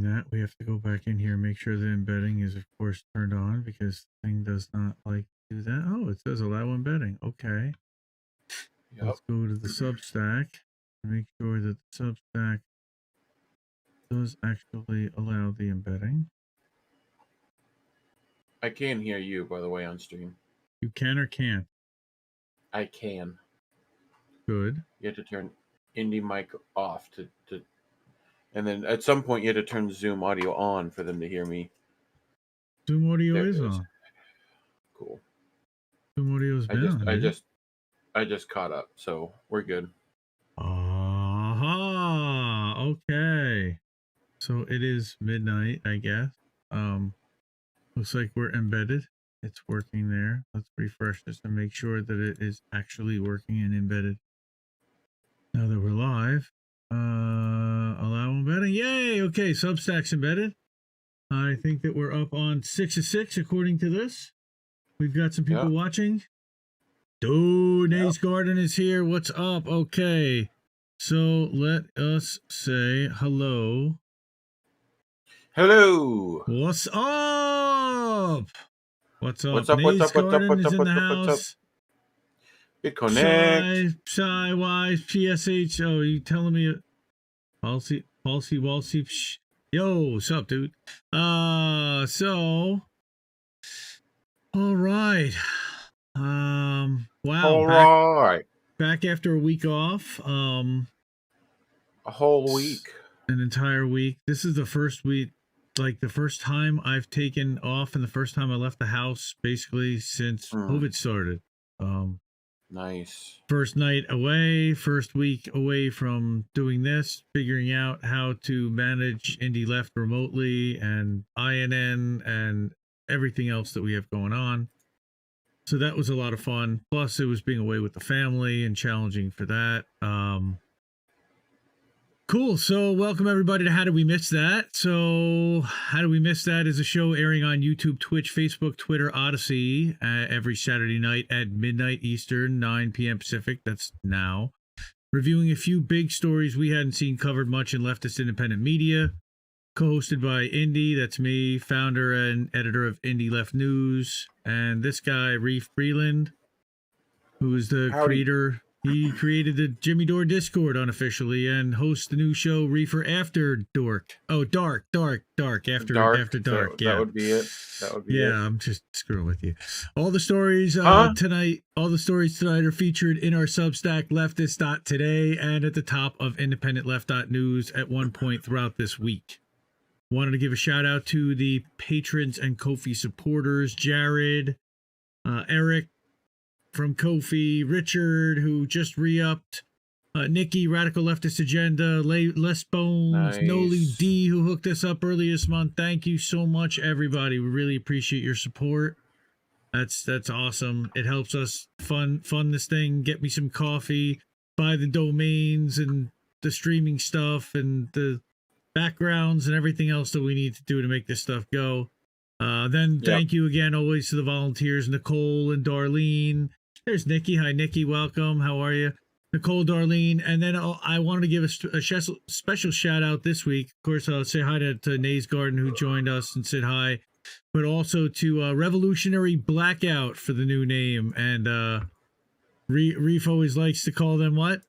that, we have to go back in here and make sure the embedding is, of course, turned on because the thing does not like to do that. Oh, it says allow embedding. Okay. Yep. Let's go to the Substack and make sure that the Substack does actually allow the embedding. I can hear you, by the way, on stream. You can or can't? I can. Good. You have to turn Indie mic off to and then at some point you had to turn Zoom audio on for them to hear me. Zoom audio There it is is. on. Cool. Zoom audio's been on. I just caught up, so we're good. Aha. Okay. So it is midnight, I guess. Looks like we're embedded. It's working there. Let's refresh this to make sure that it is actually working and embedded. Now that we're live, allow embedding. Yay! Okay, Substack's embedded. I think that we're up on 6 of 6 according to this. We've got some people watching. Dude, Nate's Garden is here. What's up? Okay. So let us say hello. Hello. What's up? What's up? What's up? Nate's Garden is in the house. BitConnect. Shy, Wise, PSH. Oh, you telling me? Palsy, Walsy. Yo, what's up, dude? So, all right. Wow. All right. Back after a week off. A whole week. An entire week. This is the first week, like the first time I've taken off and the first time I left the house basically since COVID started. Nice. First night away, first week away from doing this, figuring out how to manage Indie Left remotely and INN and everything else that we have going on. So that was a lot of fun. Plus it was being away with the family and challenging for that. Cool. So welcome everybody to How Did We Miss That? So How Did We Miss That is a show airing on YouTube, Twitch, Facebook, Twitter, Odyssey every Saturday night at midnight Eastern, 9 p.m. Pacific. That's now. Reviewing a few big stories we hadn't seen covered much in leftist independent media. Co-hosted by Indy, that's me, founder and editor of Indie Left News. And this guy, Reef Freeland, who is the creator. He created the Jimmy Dore Discord unofficially and hosts the new show Reefer After Dork. Oh, Dark. After Dark. So Yeah. That would be it. I'm just screwing with you. All the stories tonight are featured in our Substack leftist.today and at the top of independentleft.news at one point throughout this week. Wanted to give a shout out to the patrons and Ko-fi supporters, Jared, Eric from Ko-fi, Richard, who just re-upped, Nikki, Radical Leftist Agenda, Les Bones, Noli D, who hooked us up earlier this month. Thank you so much, everybody. We really appreciate your support. That's awesome. It helps us fund this thing, get me some coffee, buy the domains and the streaming stuff and the backgrounds and everything else that we need to do to make this stuff go. Thank you again always to the volunteers, Nicole and Darlene. There's Nikki. Hi, Nikki. Welcome. How are you? Nicole, Darlene. And then I wanted to give a special shout out this week. Of course, I'll say hi to Nate's Garden, who joined us and said hi, but also to Revolutionary Blackout for the new name. And Reef always likes to call them what?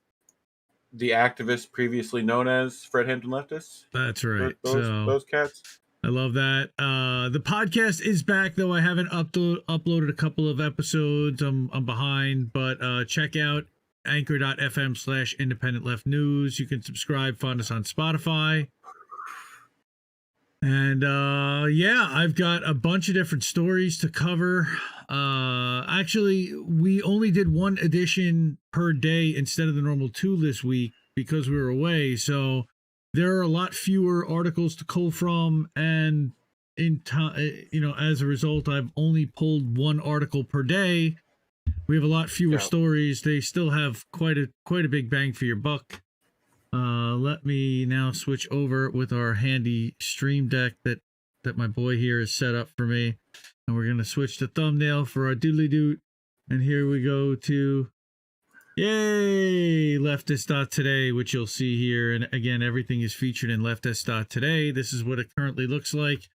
The activists previously known as Fred Hampton Leftists. That's right. Those cats. I love that. The podcast is back, though I haven't uploaded a couple of episodes. I'm behind, but check out anchor.fm/independent left news. You can subscribe, find us on Spotify. And I've got a bunch of different stories to cover. Actually, we only did one edition per day instead of the normal 2 this week because we were away. So there are a lot fewer articles to cull from, and as a result, I've only pulled 1 article per day. We have a lot fewer stories. They still have quite a big bang for your buck. Let me now switch over with our handy stream deck that my boy here has set up for me, and we're gonna switch the thumbnail for our doodly doot. And here we go to Yay! Leftist.today, which you'll see here. And again, everything is featured in Leftist.today. This is what it currently looks like.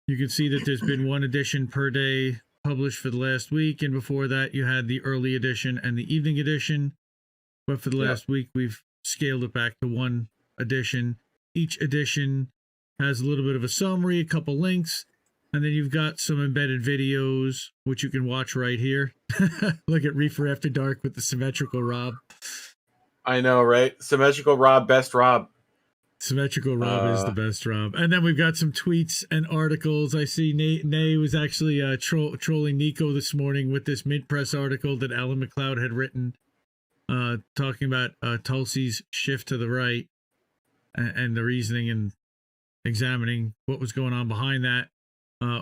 You can see that there's been one edition per day published for the last week. And before that, you had the early edition and the evening edition. But for the last week, we've scaled it back to one edition. Each edition has a little bit of a summary, a couple links, and then you've got some embedded videos, which you can watch right here. Look at Reefer After Dark with the symmetrical Rob. I know, right? Symmetrical Rob, best Rob. Symmetrical Rob is the best Rob. And then we've got some tweets and articles. I see Nay was actually trolling Nico this morning with this mid-press article that Alan McLeod had written, talking about Tulsi's shift to the right and the reasoning and examining what was going on behind that.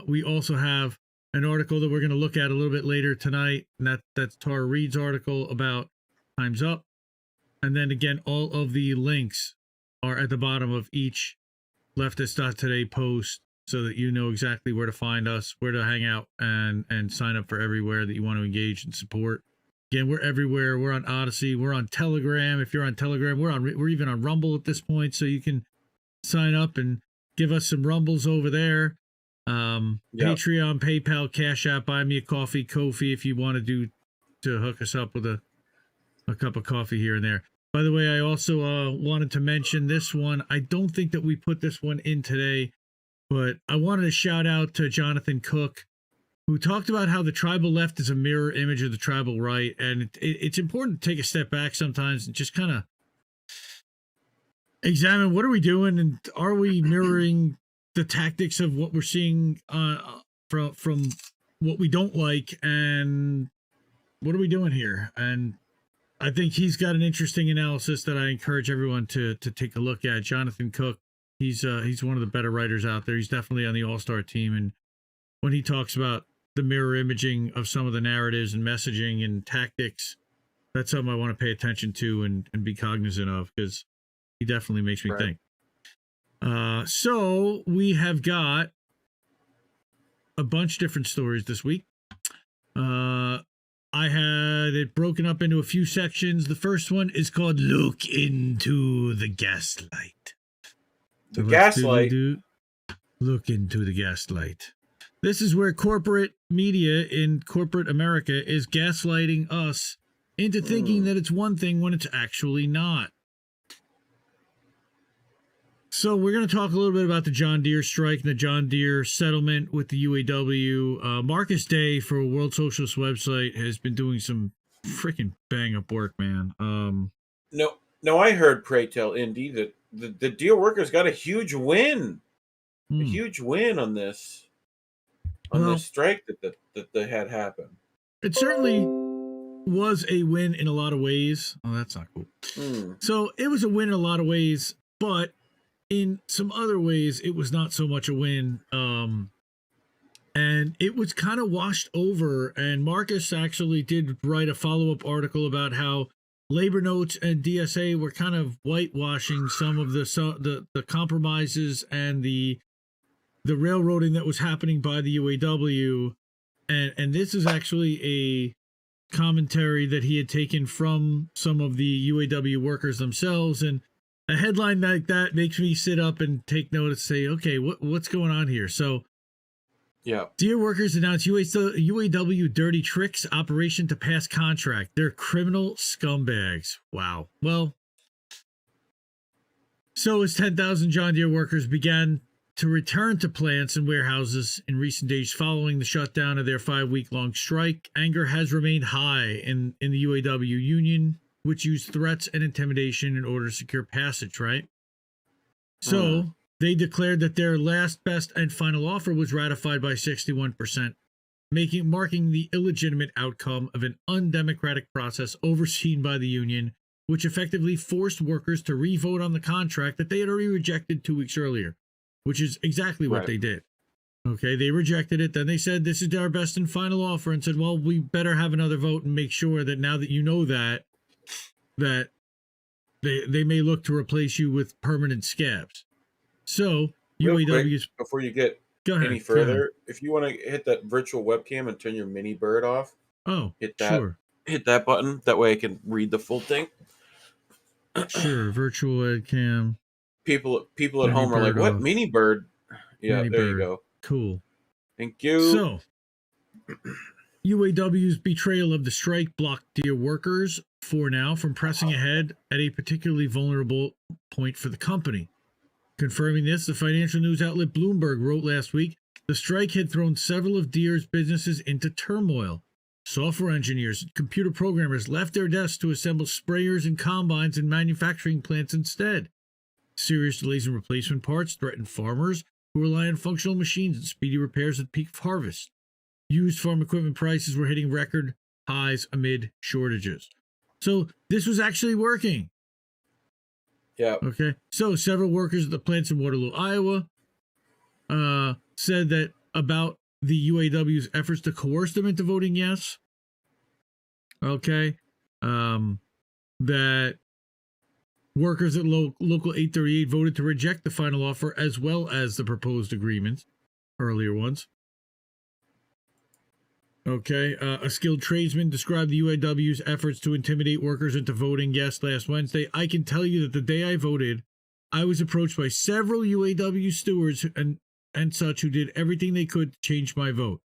We also have an article that we're going to look at a little bit later tonight, and that's Tara Reid's article about Time's Up. And then again, all of the links are at the bottom of each Leftist.today post so that you know exactly where to find us, where to hang out, and sign up for everywhere that you want to engage and support. Again, we're everywhere. We're on Odyssey. We're on Telegram. If you're on Telegram, we're even on Rumble at this point, so you can sign up and give us some rumbles over there. Patreon, PayPal, Cash App, Buy Me a Coffee, Ko-fi, if you want to hook us up with a cup of coffee here and there. By the way, I also wanted to mention this one. I don't think that we put this one in today, but I wanted to shout out to Jonathan Cook, who talked about how the tribal left is a mirror image of the tribal right. And it's important to take a step back sometimes and just kind of examine what are we doing, and are we mirroring the tactics of what we're seeing from what we don't like, and what are we doing here? And I think he's got an interesting analysis that I encourage everyone to take a look at. Jonathan Cook, he's one of the better writers out there. He's definitely on the all-star team, and when he talks about the mirror imaging of some of the narratives and messaging and tactics, that's something I want to pay attention to and be cognizant of, because he definitely makes me think. So we have got a bunch of different stories this week. I had it broken up into a few sections. The first one is called Look into the Gaslight. The Gaslight? Look into the Gaslight. This is where corporate media in corporate America is gaslighting us into thinking that it's one thing when it's actually not. So we're going to talk a little bit about the John Deere strike and the John Deere settlement with the UAW. Marcus Day for World Socialist website has been doing some freaking bang-up work, man. No, I heard, pray tell, Indy, that the Deere workers got a huge win. A huge win on this. This strike that they had happen. It certainly was a win in a lot of ways. Oh, that's not cool. So it was a win in a lot of ways, but in some other ways, it was not so much a win. And it was kind of washed over. And Marcus actually did write a follow-up article about how labor notes and DSA were kind of whitewashing some of the compromises and the railroading that was happening by the UAW. And this is actually a commentary that he had taken from some of the UAW workers themselves. And a headline like that makes me sit up and take notice, say, okay, what's going on here? So, Deere workers announced UAW dirty tricks operation to pass contract. They're criminal scumbags. Wow. Well, so as 10,000 John Deere workers began to return to plants and warehouses in recent days following the shutdown of their 5-week-long strike, anger has remained high in the UAW union, which used threats and intimidation in order to secure passage, right? So they declared that their last, best, and final offer was ratified by 61%, marking the illegitimate outcome of an undemocratic process overseen by the union, which effectively forced workers to re-vote on the contract that they had already rejected 2 weeks earlier, which is exactly what they did. Okay, they rejected it. Then they said, this is our best and final offer, and said, well, we better have another vote and make sure that now that you know that they may look to replace you with permanent scabs. So UAW's, before you get any further, if you want to hit that virtual webcam and turn your mini bird off, hit that. Sure. hit that button? That way I can read the full thing. Sure, virtual webcam. People at Mini home are like, bird "What off. mini bird?" Yeah, Mini there you bird. go. Cool. Thank you. So, UAW's betrayal of the strike blocked Deere workers for now from pressing ahead at a particularly vulnerable point for the company. Confirming this, the financial news outlet Bloomberg wrote last week the strike had thrown several of Deere's businesses into turmoil. Software engineers and computer programmers left their desks to assemble sprayers and combines in manufacturing plants instead. Serious delays in replacement parts threatened farmers who rely on functional machines and speedy repairs at peak harvest. Used farm equipment prices were hitting record highs amid shortages. So this was actually working. Yeah. Okay. So several workers at the plants in Waterloo, Iowa, said that about the UAW's efforts to coerce them into voting yes. Okay. That workers at Local 838 voted to reject the final offer as well as the proposed agreements, earlier ones. Okay, a skilled tradesman described the UAW's efforts to intimidate workers into voting yes last Wednesday. I can tell you that the day I voted, I was approached by several UAW stewards and such who did everything they could to change my vote,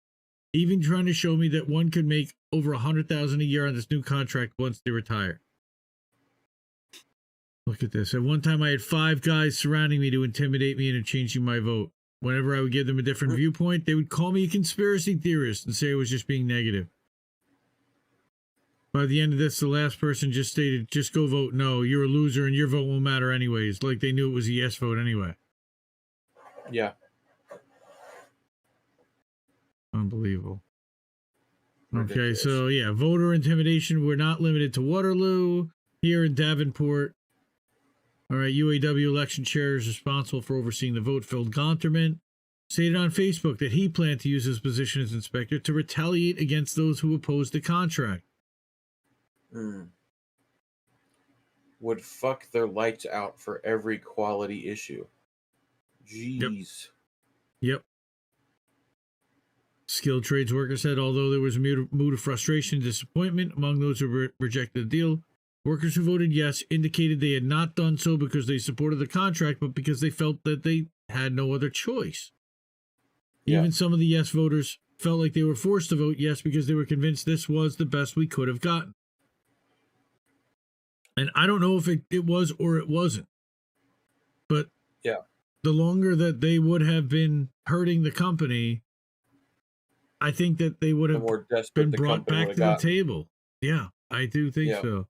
even trying to show me that one could make over $100,000 a year on this new contract once they retire. Look at this. At one time, I had 5 guys surrounding me to intimidate me into changing my vote. Whenever I would give them a different viewpoint, they would call me a conspiracy theorist and say I was just being negative. By the end of this, the last person just stated, just go vote no. You're a loser and your vote won't matter anyways. Like they knew it was a yes vote anyway. Yeah. Unbelievable. Ridiculous. Okay, so yeah, voter intimidation. We're not limited to Waterloo. Here in Davenport. All right, UAW election chair is responsible for overseeing the vote. Phil Gonterman stated on Facebook that he planned to use his position as inspector to retaliate against those who opposed the contract. Would fuck their lights out for every quality issue. Jeez. Yep. Skilled trades worker said although there was a mood of frustration and disappointment among those who rejected the deal, workers who voted yes indicated they had not done so because they supported the contract, but because they felt that they had no other choice. Yeah. Even some of the yes voters felt like they were forced to vote yes because they were convinced this was the best we could have gotten. And I don't know if it was or it wasn't. But yeah, the longer that they would have been hurting the company, I think that they would have been brought back to the table. Yeah, I do think so.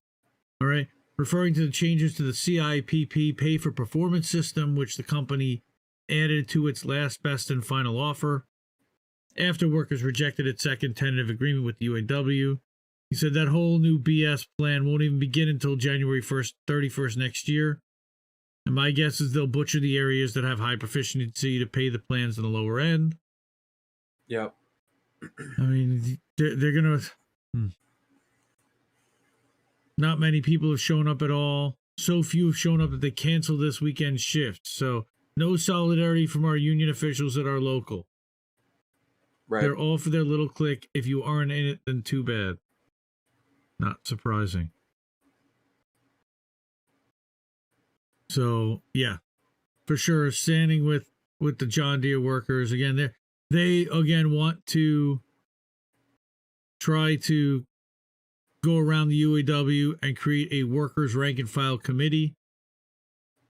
All right. Referring to the changes to the CIPP pay for performance system, which the company added to its last best and final offer after workers rejected its second tentative agreement with the UAW. He said that whole new BS plan won't even begin until January 1st, 31st next year. And my guess is they'll butcher the areas that have high proficiency to pay the plans on the lower end. Yep. I mean, they're going to... Not many people have shown up at all. So few have shown up that they canceled this weekend shift. So no solidarity from our union officials at our local. Right. They're all for their little clique. If you aren't in it, then too bad. Not surprising. So, yeah, for sure, standing with the John Deere workers. Again, they want to try to go around the UAW and create a workers' rank and file committee.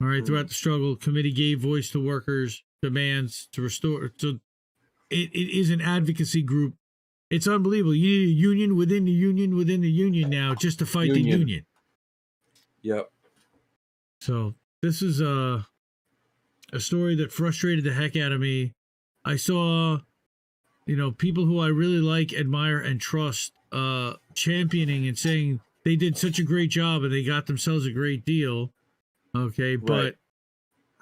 All right, throughout the struggle, committee gave voice to workers' demands to restore. So it is an advocacy group. It's unbelievable. You need a union within the union within the union now just to fight the union. Yep. So this is a story that frustrated the heck out of me. I saw, people who I really like, admire, and trust championing and saying they did such a great job and they got themselves a great deal. Okay, right. But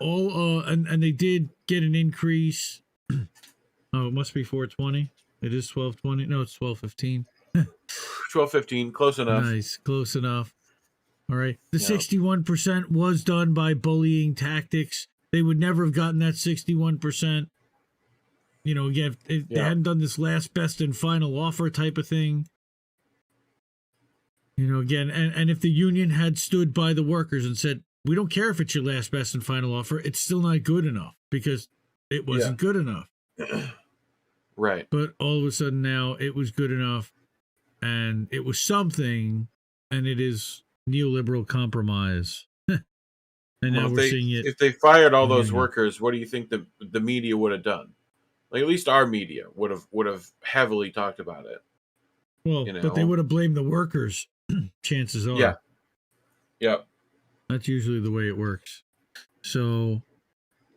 all and they did get an increase. Oh, it must be 420. It is 1220. No, it's 1215. 1215, close enough. Nice, close enough. All right. The 61% was done by bullying tactics. They would never have gotten that 61%. Again, if they hadn't done this last best and final offer type of thing. Again, and if the union had stood by the workers and said, we don't care if it's your last, best, and final offer, it's still not good enough because it wasn't good enough. Right. But all of a sudden now it was good enough and it was something, and it is neoliberal compromise. And now we're seeing it. If they fired all those workers, what do you think the media would have done? Like, at least our media would have heavily talked about it. Well, but they would have blamed the workers. Chances are. Yeah. Yep. That's usually the way it works. So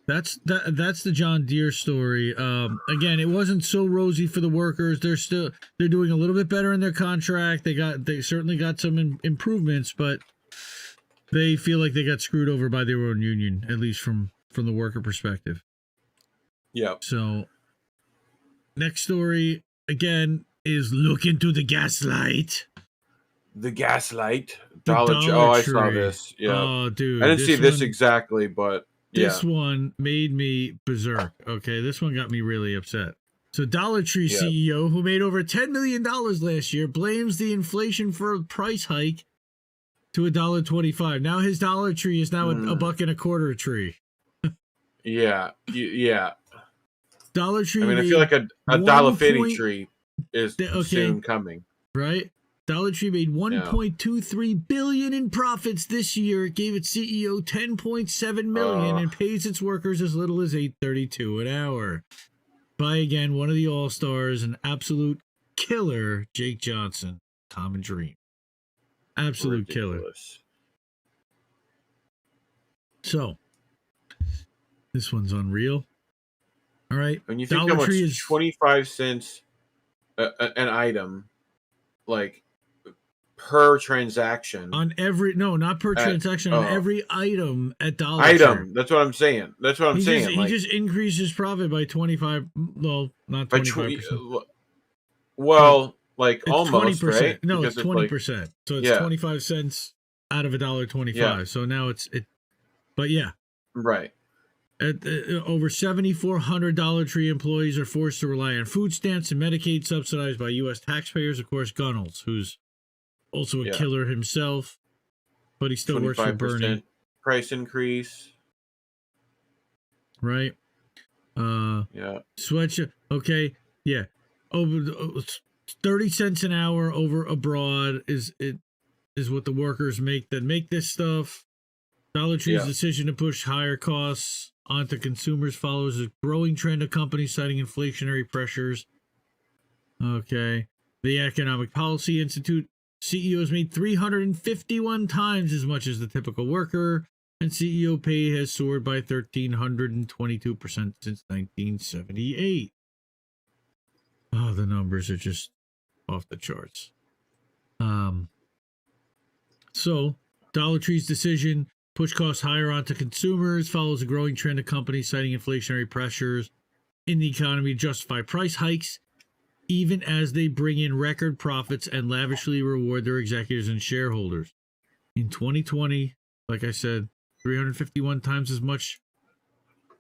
that's the John Deere story. Again, it wasn't so rosy for the workers. They're doing a little bit better in their contract. They certainly got some improvements, but they feel like they got screwed over by their own union, at least from the worker perspective. Yeah. So next story again is look into the gaslight. The gaslight. Dollar Tree. Oh, I saw this. Yeah. Oh, dude. I didn't see this exactly, but this one made me berserk. Okay, this one got me really upset. So Dollar Tree CEO, who made over $10 million last year, blames the inflation for a price hike to $1.25. Now his Dollar Tree is now a buck and a quarter tree. Yeah. Dollar Tree. I mean, I feel like a $1.50 tree is soon coming. Right? Dollar Tree made $1.23 billion in profits this year. It gave its CEO $10.7 million and pays its workers as little as $8.32 an hour. By again, one of the all-stars, an absolute killer, Jake Johnson, Common Dream. Absolute killer. So, this one's unreal. All right. When you think Dollar Tree is 25 cents an item, like, per transaction on every not per transaction on every item at Dollar Tree. That's what I'm saying. He just increases profit by 25. Well, not 25%. Well, like it's almost 20%. Right? No, it's 20%. So it's 25 cents out of $1.25. Yeah. So now it. But yeah, right. Over 7,400 Dollar Tree employees are forced to rely on food stamps and Medicaid subsidized by U.S. taxpayers. Of course, Gunnels, who's also a killer himself, but he still works for Bernie. Price increase. Right? Sweatshop. Okay. Yeah. Over 30 cents an hour over abroad is what the workers make that make this stuff. Dollar Tree's decision to push higher costs onto consumers follows a growing trend of companies citing inflationary pressures. Okay. The Economic Policy Institute CEOs made 351 times as much as the typical worker, and CEO pay has soared by 1,322% since 1978. Oh, the numbers are just off the charts. So, Dollar Tree's decision push costs higher onto consumers follows a growing trend of companies citing inflationary pressures in the economy to justify price hikes, even as they bring in record profits and lavishly reward their executives and shareholders. In 2020, like I said, 351 times as much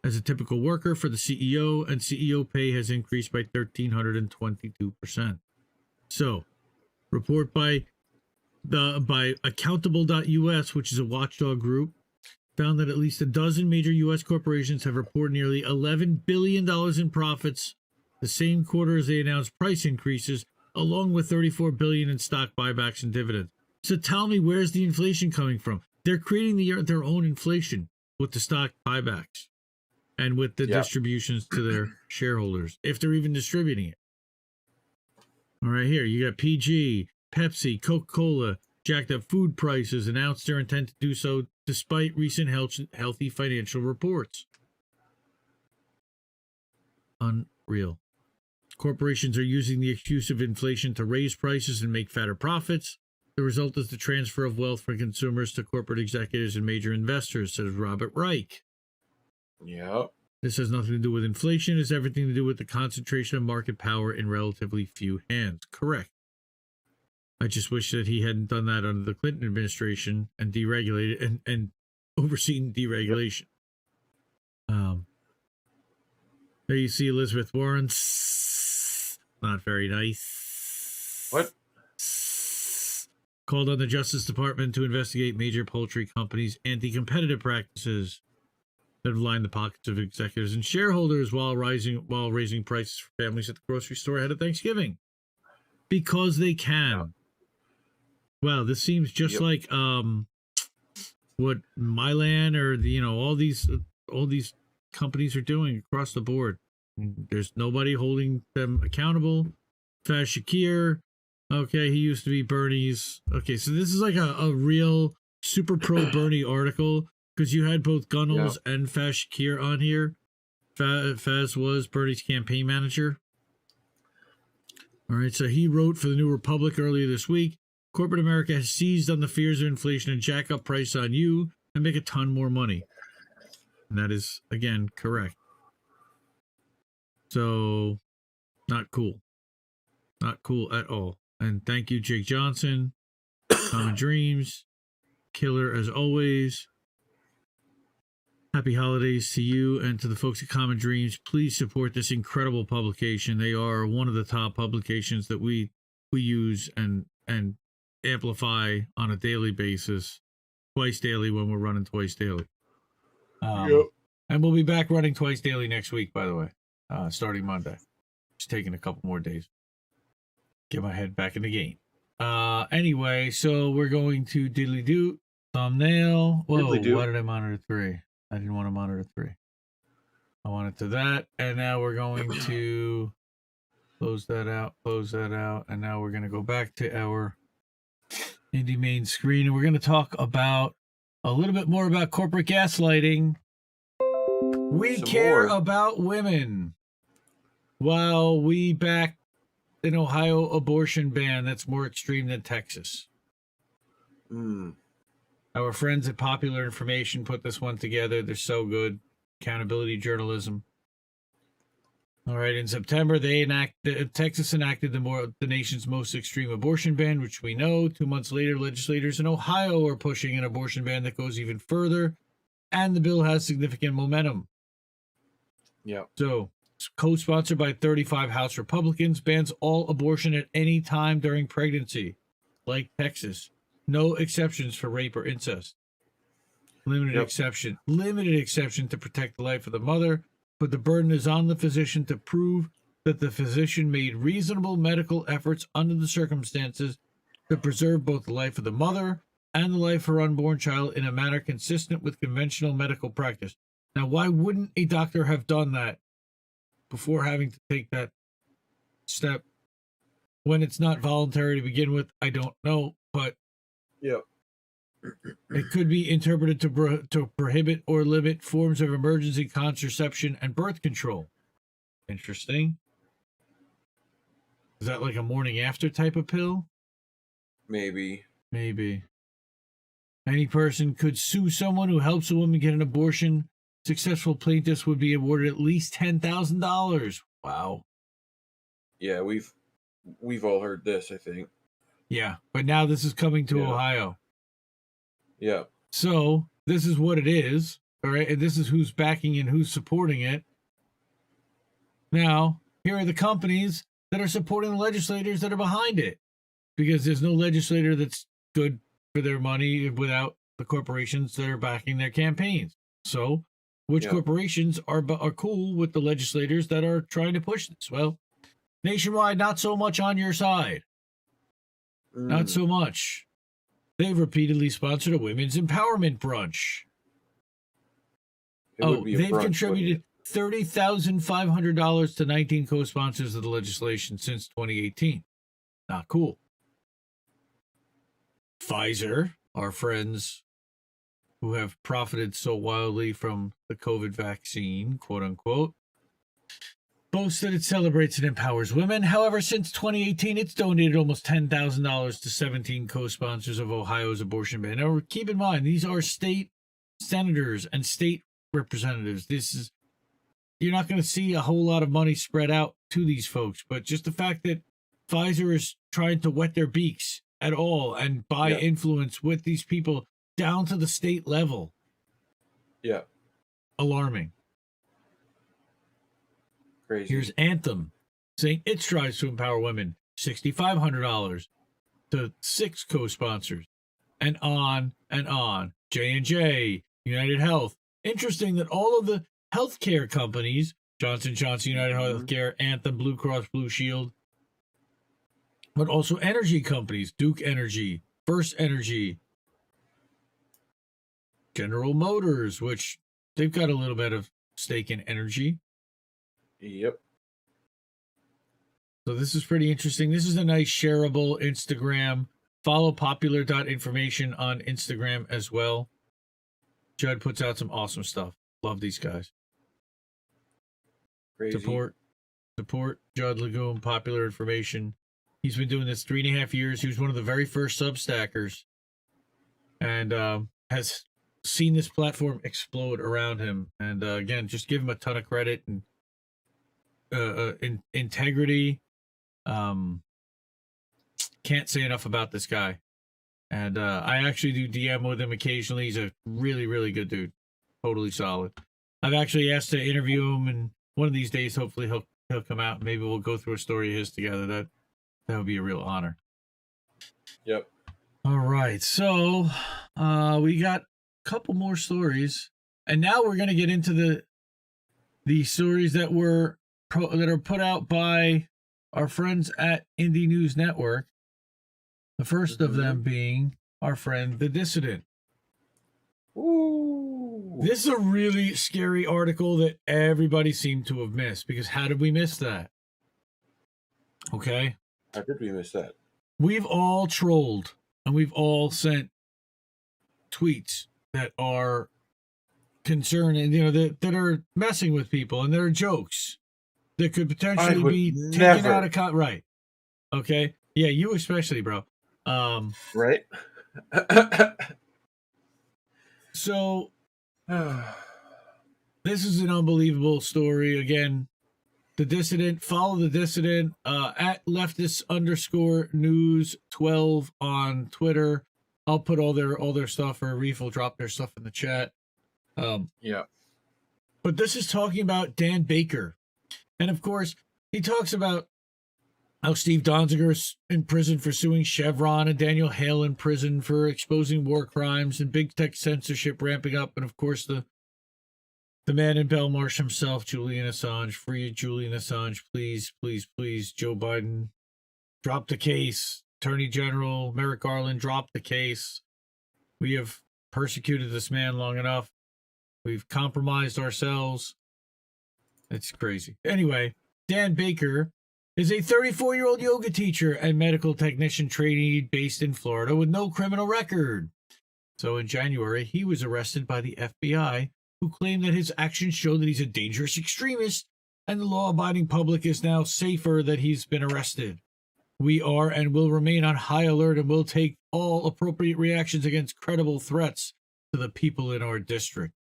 as a typical worker for the CEO, and CEO pay has increased by 1,322%. So, report by Accountable.us, which is a watchdog group, found that at least a dozen major U.S. corporations have reported nearly $11 billion in profits the same quarter as they announced price increases, along with $34 billion in stock buybacks and dividends. So tell me, where's the inflation coming from? They're creating their own inflation with the stock buybacks and with the distributions to their shareholders, if they're even distributing it. All right, here you got PG, Pepsi, Coca-Cola, jacked up food prices, announced their intent to do so despite recent healthy financial reports. Unreal. Corporations are using the excuse of inflation to raise prices and make fatter profits. The result is the transfer of wealth from consumers to corporate executives and major investors, says Robert Reich. Yep. This has nothing to do with inflation. It has everything to do with the concentration of market power in relatively few hands. Correct. I just wish that he hadn't done that under the Clinton administration and deregulated and overseen deregulation. There you see Elizabeth Warren. Not very nice. What? called on the Justice Department to investigate major poultry companies' anti-competitive practices that have lined the pockets of executives and shareholders while raising prices for families at the grocery store ahead of Thanksgiving. Because they can. Wow, this seems just like what Mylan or all these companies are doing across the board. There's nobody holding them accountable. Faz Shakir, okay, he used to be Bernie's. Okay, so this is like a real super pro Bernie article because you had both Gunnels and Faz Shakir on here. Faz was Bernie's campaign manager. All right, so he wrote for the New Republic earlier this week. Corporate America has seized on the fears of inflation and jack up price on you and make a ton more money. And that is, again, correct. So, not cool. Not cool at all. And thank you, Jake Johnson. Common Dreams. Killer as always. Happy holidays to you and to the folks at Common Dreams. Please support this incredible publication. They are one of the top publications that we use and amplify on a daily basis. Twice daily when we're running twice daily. And we'll be back running twice daily next week, by the way, starting Monday. Just taking a couple more days. Get my head back in the game. Anyway, so we're going to diddly-doo. Thumbnail. Whoa, why did I monitor 3? I didn't want to monitor 3. I wanted to that. And now we're going to close that out, and now we're going to go back to our Indie main screen, and we're going to talk about a little bit more about corporate gaslighting. We care about women while we back an Ohio abortion ban that's more extreme than Texas. Our friends at Popular Information put this one together. They're so good. Accountability journalism. All right, in September, Texas enacted the nation's most extreme abortion ban, which we know. 2 months later, legislators in Ohio are pushing an abortion ban that goes even further, and the bill has significant momentum. Yeah. So, co-sponsored by 35 House Republicans, bans all abortion at any time during pregnancy, like Texas. No exceptions for rape or incest. Limited exception to protect the life of the mother, but the burden is on the physician to prove that the physician made reasonable medical efforts under the circumstances to preserve both the life of the mother and the life of her unborn child in a manner consistent with conventional medical practice. Now, why wouldn't a doctor have done that before having to take that step when it's not voluntary to begin with? I don't know, but it could be interpreted to prohibit or limit forms of emergency contraception and birth control. Interesting. Is that like a morning after type of pill? Maybe. Any person could sue someone who helps a woman get an abortion. Successful plaintiffs would be awarded at least $10,000. Wow. Yeah, we've all heard this, I think. Yeah, but now this is coming to Ohio. Yeah. So this is what it is, all right? And this is who's backing and who's supporting it. Now, here are the companies that are supporting the legislators that are behind it, because there's no legislator that's good for their money without the corporations that are backing their campaigns. So, which corporations are cool with the legislators that are trying to push this? Well, Nationwide, not so much on your side. Not so much. They've repeatedly sponsored a women's empowerment brunch. They've contributed $30,500 to 19 co-sponsors of the legislation since 2018. Not cool. Pfizer, our friends who have profited so wildly from the COVID vaccine, quote unquote, boasts that it celebrates and empowers women. However, since 2018, it's donated almost $10,000 to 17 co-sponsors of Ohio's abortion ban. Now, keep in mind, these are state senators and state representatives. You're not going to see a whole lot of money spread out to these folks, but just the fact that Pfizer is trying to wet their beaks at all and buy influence with these people down to the state level. Yeah. Alarming. Crazy. Here's Anthem saying it strives to empower women. $6,500. to 6 co-sponsors, and on and on. J&J, United Health. Interesting that all of the healthcare companies, Johnson & Johnson, United Healthcare, Anthem, Blue Cross Blue Shield, but also energy companies, Duke Energy, First Energy, General Motors, which they've got a little bit of stake in energy. Yep. So this is pretty interesting. This is a nice shareable Instagram. Follow popular.information on Instagram as well. Judd puts out some awesome stuff. Love these guys. Crazy. Support Judd Lagoon, Popular Information. He's been doing this 3.5 years. He was one of the very first Substackers, and has seen this platform explode around him. And again, just give him a ton of credit and integrity. Can't say enough about this guy. And I actually do DM with him occasionally. He's a really, really good dude. Totally solid. I've actually asked to interview him, and one of these days, hopefully he'll come out. Maybe we'll go through a story of his together. That would be a real honor. Yep. All right. So we got a couple more stories, and now we're going to get into the stories that are put out by our friends at Indie News Network. The first of them being our friend, The Dissident. Ooh. This is a really scary article that everybody seemed to have missed, because how did we miss that? Okay. How did we miss that? We've all trolled, and we've all sent tweets that are concerning, that are messing with people, and they're jokes that could potentially be taken out of context. Right. Okay. Yeah, you especially, bro. Right. So this is an unbelievable story. Again, The Dissident. Follow The Dissident at leftist_news12 on Twitter. I'll put all their stuff, or Reef will drop their stuff in the chat. Yeah. But this is talking about Dan Baker. And of course, he talks about how Steve Donziger's in prison for suing Chevron, and Daniel Hale in prison for exposing war crimes, and big tech censorship ramping up. And of course, the man in Belmarsh himself, Julian Assange. Free Julian Assange, please, please, please. Joe Biden, drop the case. Attorney General Merrick Garland, drop the case. We have persecuted this man long enough. We've compromised ourselves. It's crazy. Anyway, Dan Baker is a 34-year-old yoga teacher and medical technician trainee based in Florida with no criminal record. So in January, he was arrested by the FBI, who claimed that his actions show that he's a dangerous extremist, and the law-abiding public is now safer that he's been arrested. We are and will remain on high alert, and will take all appropriate reactions against credible threats to the people in our district.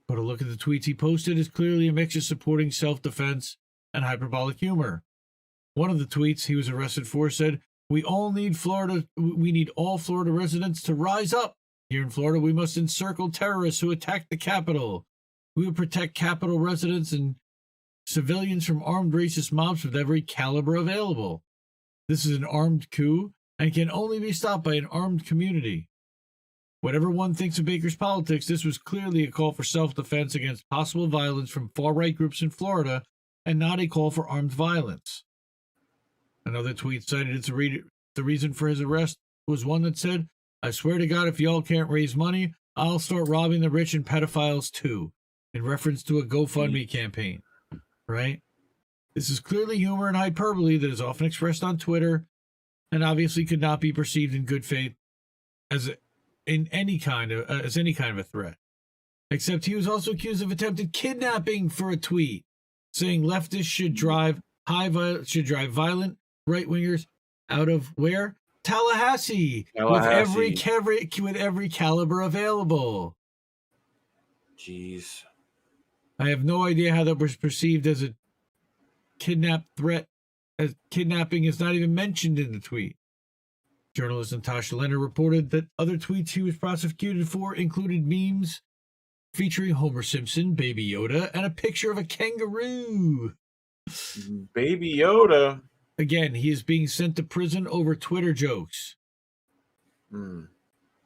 But a look at the tweets he posted is clearly a mix of supporting self-defense and hyperbolic humor. One of the tweets he was arrested for said, we need all Florida residents to rise up. Here in Florida, we must encircle terrorists who attacked the Capitol. We will protect Capitol residents and civilians from armed racist mobs with every caliber available. This is an armed coup and can only be stopped by an armed community. Whatever one thinks of Baker's politics, this was clearly a call for self-defense against possible violence from far-right groups in Florida, and not a call for armed violence. Another tweet cited the reason for his arrest was one that said, I swear to God, if y'all can't raise money, I'll start robbing the rich and pedophiles too, in reference to a GoFundMe campaign. Right? This is clearly humor and hyperbole that is often expressed on Twitter, and obviously could not be perceived in good faith as any kind of a threat. Except he was also accused of attempted kidnapping for a tweet, saying leftists should drive violent right-wingers out of where? Tallahassee. With every caliber available. Jeez. I have no idea how that was perceived as a kidnap threat, as kidnapping is not even mentioned in the tweet. Journalist Natasha Leonard reported that other tweets he was prosecuted for included memes featuring Homer Simpson, Baby Yoda, and a picture of a kangaroo. Baby Yoda. again, he is being sent to prison over Twitter jokes.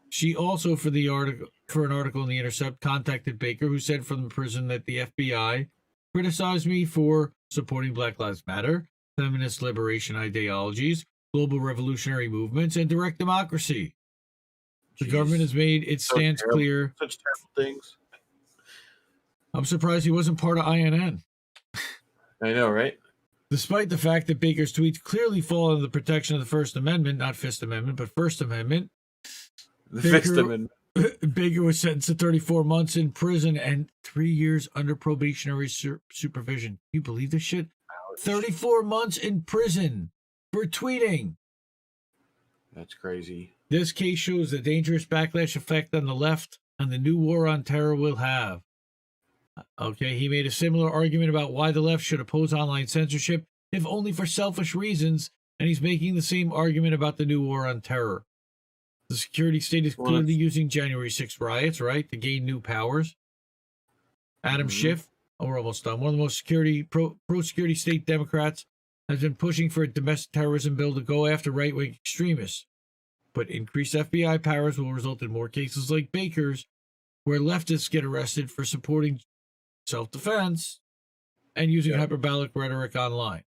She also, for an article in The Intercept, contacted Baker, who said from the prison that the FBI criticized me for supporting Black Lives Matter, feminist liberation ideologies, global revolutionary movements, and direct democracy. The government has made its stance clear. Such terrible things. I'm surprised he wasn't part of INN. I know, right? Despite the fact that Baker's tweets clearly fall under the protection of the First Amendment, not Fifth Amendment, but First Amendment, Baker was sentenced to 34 months in prison and 3 years under probationary supervision. Can you believe this shit? Ouch. 34 months in prison for tweeting. That's crazy. This case shows the dangerous backlash effect on the left and the new war on terror will have. Okay, he made a similar argument about why the left should oppose online censorship, if only for selfish reasons, and he's making the same argument about the new war on terror. The security state is clearly using January 6th riots, right, to gain new powers. Adam Schiff, we're almost done, one of the most pro-security state Democrats, has been pushing for a domestic terrorism bill to go after right-wing extremists. But increased FBI powers will result in more cases like Baker's, where leftists get arrested for supporting self-defense and using hyperbolic rhetoric online.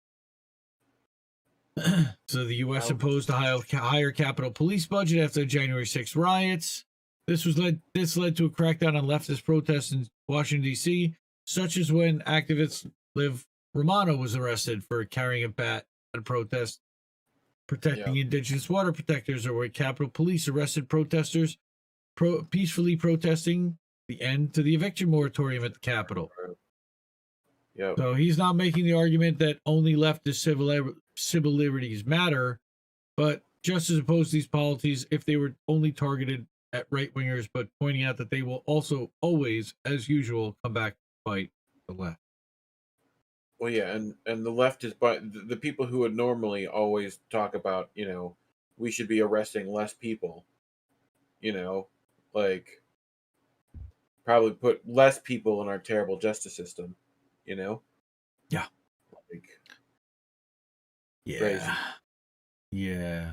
So the U.S. imposed a higher Capitol Police budget after the January 6th riots. This led to a crackdown on leftist protests in Washington, D.C., such as when activist Liv Romano was arrested for carrying a bat at a protest protecting indigenous water protectors, or where Capitol Police arrested protesters peacefully protesting the end to the eviction moratorium at the Capitol. Yep. So he's not making the argument that only leftist civil liberties matter, but just as opposed to these policies if they were only targeted at right-wingers, but pointing out that they will also always, as usual, come back to fight the left. Well, yeah, and the left is the people who would normally always talk about, we should be arresting less people, like probably put less people in our terrible justice system, Yeah. Like, yeah. Crazy. Yeah.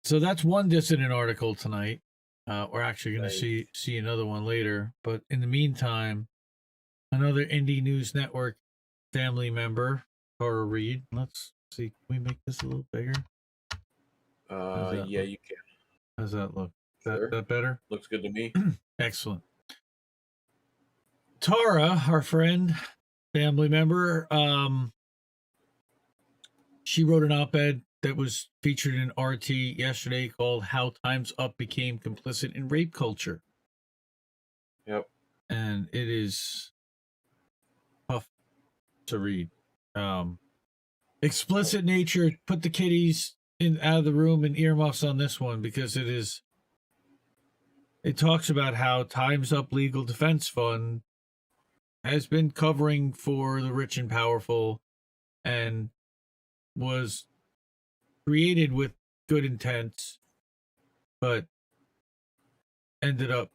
So that's one dissident article tonight. We're actually going to see another one later, but in the meantime, another Indie News Network family member, Tara Reid. Let's see. Can we make this a little bigger? Yeah, you can. How's that look? Sure. That better? Looks good to me. Excellent. Tara, our friend, family member, she wrote an op-ed that was featured in RT yesterday called "How Time's Up Became Complicit in Rape Culture." Yep. And it is tough to read. Explicit nature, put the kiddies out of the room and earmuffs on this one, because it talks about how Time's Up Legal Defense Fund has been covering for the rich and powerful and was created with good intents, but ended up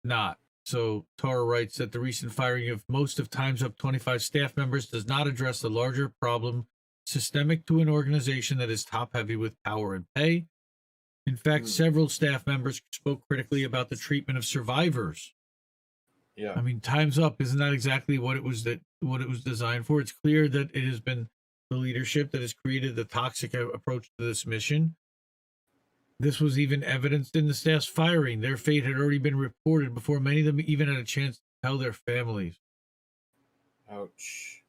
not. So Tara writes that the recent firing of most of Time's Up 25 staff members does not address the larger problem systemic to an organization that is top-heavy with power and pay. In fact, several staff members spoke critically about the treatment of survivors. Yeah. I mean, Time's Up isn't that exactly what it was designed for? It's clear that it has been the leadership that has created the toxic approach to this mission. This was even evidenced in the staff's firing. Their fate had already been reported before many of them even had a chance to tell their families. Ouch.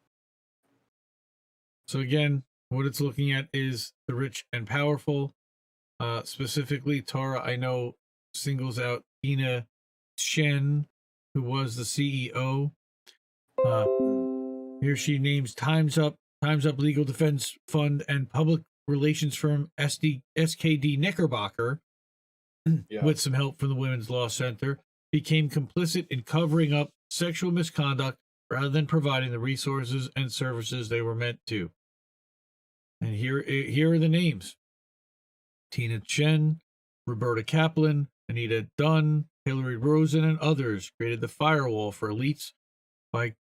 So again, what it's looking at is the rich and powerful. Specifically, Tara, I know, singles out Tina Shen, who was the CEO. Here she names Time's Up Legal Defense Fund and public relations firm SKD Knickerbocker, with some help from the Women's Law Center, became complicit in covering up sexual misconduct rather than providing the resources and services they were meant to. And here are the names: Tina Chen, Roberta Kaplan, Anita Dunn, Hillary Rosen, and others created the firewall for elites by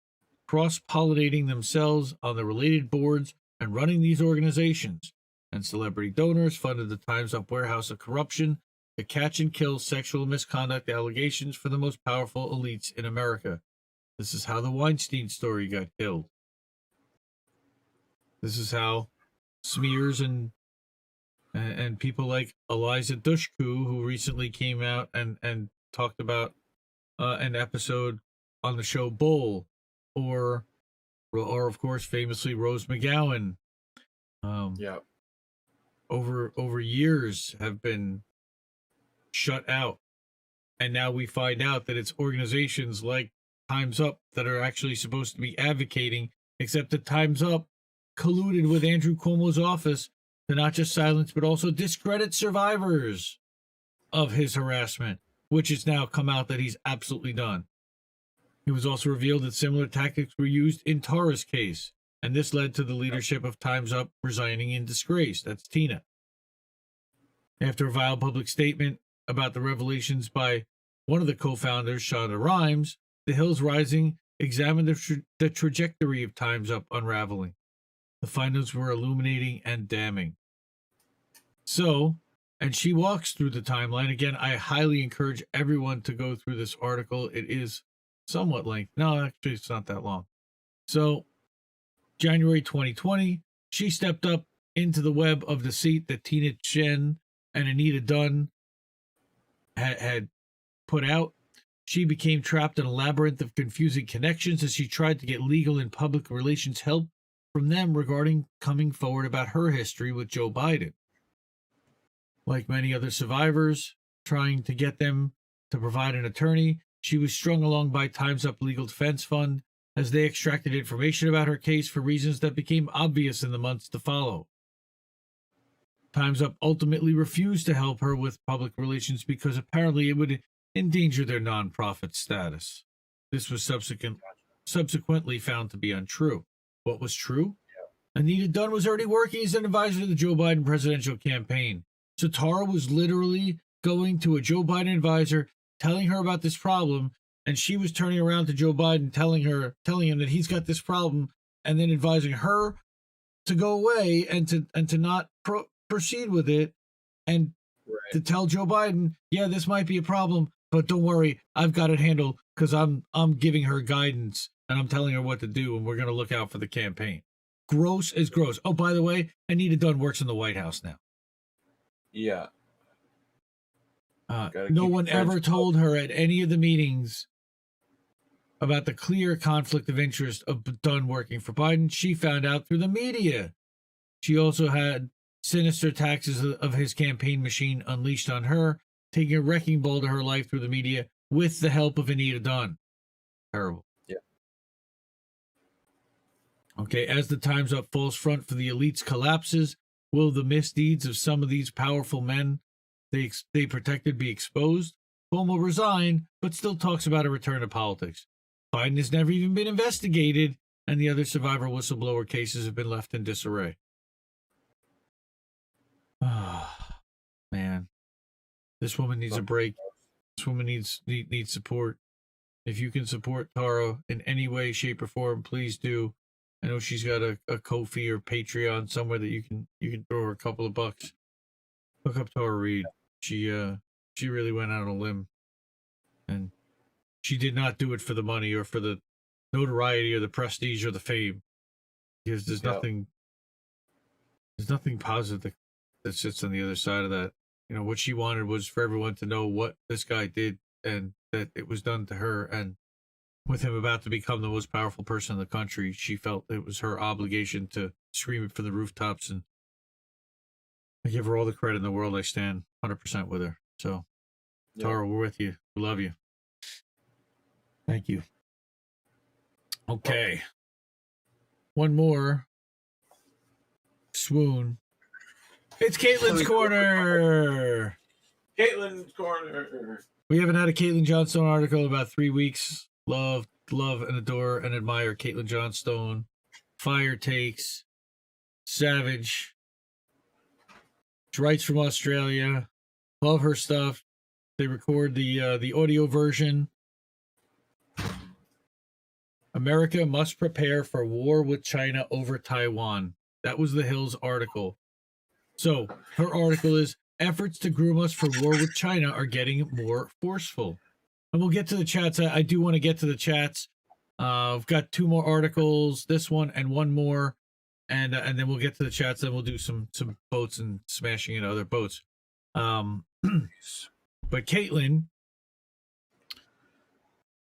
cross-pollinating themselves on the related boards and running these organizations, and celebrity donors funded the Time's Up warehouse of corruption to catch and kill sexual misconduct allegations for the most powerful elites in America. This is how the Weinstein story got killed. This is how smears and people like Eliza Dushku, who recently came out and talked about an episode on the show Bull, or of course famously Rose McGowan, over years have been shut out, and now we find out that it's organizations like Time's Up that are actually supposed to be advocating, except that Time's Up colluded with Andrew Cuomo's office to not just silence but also discredit survivors of his harassment, which has now come out that he's absolutely done. It was also revealed that similar tactics were used in Tara's case, and this led to the leadership of Time's Up resigning in disgrace. That's Tina. After a vile public statement about the revelations by one of the co-founders, Shonda Rhimes, The Hills Rising examined the trajectory of Time's Up unraveling. The findings were illuminating and damning. So, and she walks through the timeline. Again, I highly encourage everyone to go through this article. It is somewhat lengthy. No, actually, it's not that long. So, January 2020, she stepped up into the web of deceit that Tina Chen and Anita Dunn had put out. She became trapped in a labyrinth of confusing connections as she tried to get legal and public relations help from them regarding coming forward about her history with Joe Biden. Like many other survivors, trying to get them to provide an attorney, she was strung along by Time's Up Legal Defense Fund as they extracted information about her case for reasons that became obvious in the months to follow. Time's Up ultimately refused to help her with public relations because apparently it would endanger their nonprofit status. This was subsequently found to be untrue. What was true? Anita Dunn was already working as an advisor to the Joe Biden presidential campaign. So Tara was literally going to a Joe Biden advisor, telling her about this problem, and she was turning around to Joe Biden, telling him that he's got this problem, and then advising her to go away and to not proceed with it, and to tell Joe Biden, yeah, this might be a problem, but don't worry, I've got it handled because I'm giving her guidance and I'm telling her what to do, and we're going to look out for the campaign. Gross is gross. Oh, by the way, Anita Dunn works in the White House now. Yeah. No one ever told her at any of the meetings about the clear conflict of interest of Dunn working for Biden. She found out through the media. She also had sinister attacks of his campaign machine unleashed on her, taking a wrecking ball to her life through the media with the help of Anita Dunn. Terrible. Yeah. Okay, as the Time's Up false front for the elites collapses, will the misdeeds of some of these powerful men they protected be exposed? Cuomo resigned, but still talks about a return to politics. Biden has never even been investigated, and the other survivor whistleblower cases have been left in disarray. Ah, man. This woman needs a break. This woman needs support. If you can support Tara in any way, shape, or form, please do. I know she's got a Ko-fi or Patreon somewhere that you can throw her a couple of bucks. Look up Tara Reid. She really went out on a limb, and she did not do it for the money or for the notoriety or the prestige or the fame, because there's nothing positive that sits on the other side of that. You know, what she wanted was for everyone to know what this guy did and that it was done to her. And with him about to become the most powerful person in the country, she felt it was her obligation to scream it from the rooftops. And I give her all the credit in the world. I stand 100% with her. So, Tara, we're with you. We love you. Thank you. Okay. One more. Swoon. It's Caitlin's Corner. Caitlin's Corner. We haven't had a Caitlin Johnstone article in about 3 weeks. Love and adore and admire Caitlin Johnstone. Fire takes. Savage. She writes from Australia. Love her stuff. They record the audio version. America must prepare for war with China over Taiwan. That was the Hill's article. So her article is efforts to groom us for war with China are getting more forceful. And we'll get to the chats. I do want to get to the chats. I've got 2 more articles, this one and one more, and then we'll get to the chats. Then we'll do some boats and smashing into other boats. But Caitlin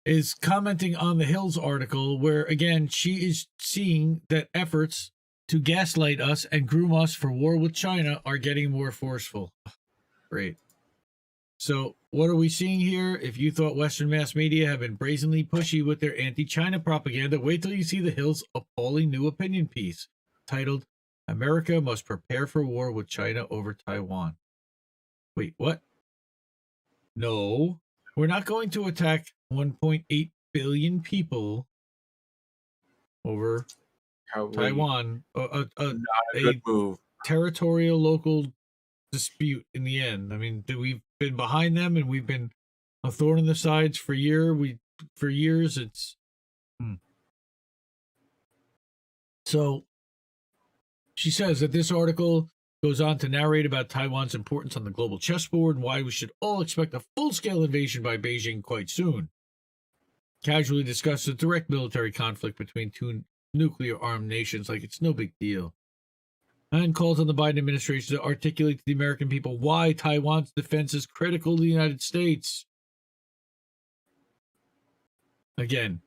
is commenting on the Hills article, where again she is seeing that efforts to gaslight us and groom us for war with China are getting more forceful. Great. So what are we seeing here? If you thought Western mass media have been brazenly pushy with their anti-China propaganda, wait till you see the Hill's appalling new opinion piece titled, America Must Prepare for War with China Over Taiwan. Wait, what? No, we're not going to attack 1.8 billion people over Taiwan. Not a good move. Territorial local dispute in the end. I mean, we've been behind them and we've been a thorn in the sides for years. It's So she says that this article goes on to narrate about Taiwan's importance on the global chessboard and why we should all expect a full-scale invasion by Beijing quite soon. Casually discusses a direct military conflict between 2 nuclear-armed nations like it's no big deal. And calls on the Biden administration to articulate to the American people why Taiwan's defense is critical to the United States. Again.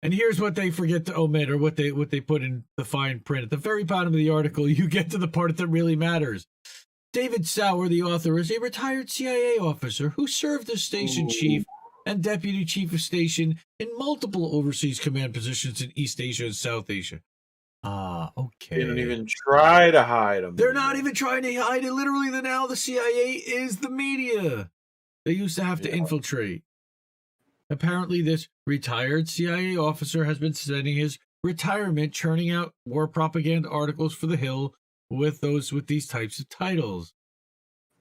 And here's what they forget to omit, or what they put in the fine print. At the very bottom of the article, you get to the part that really matters. David Sauer, the author, is a retired CIA officer who served as station chief and deputy chief of station in multiple overseas command positions in East Asia and South Asia. Okay. They don't even try to hide them. They're not even trying to hide it. Literally, now the CIA is the media. They used to have to infiltrate. Apparently, this retired CIA officer has been spending his retirement churning out war propaganda articles for The Hill with these types of titles.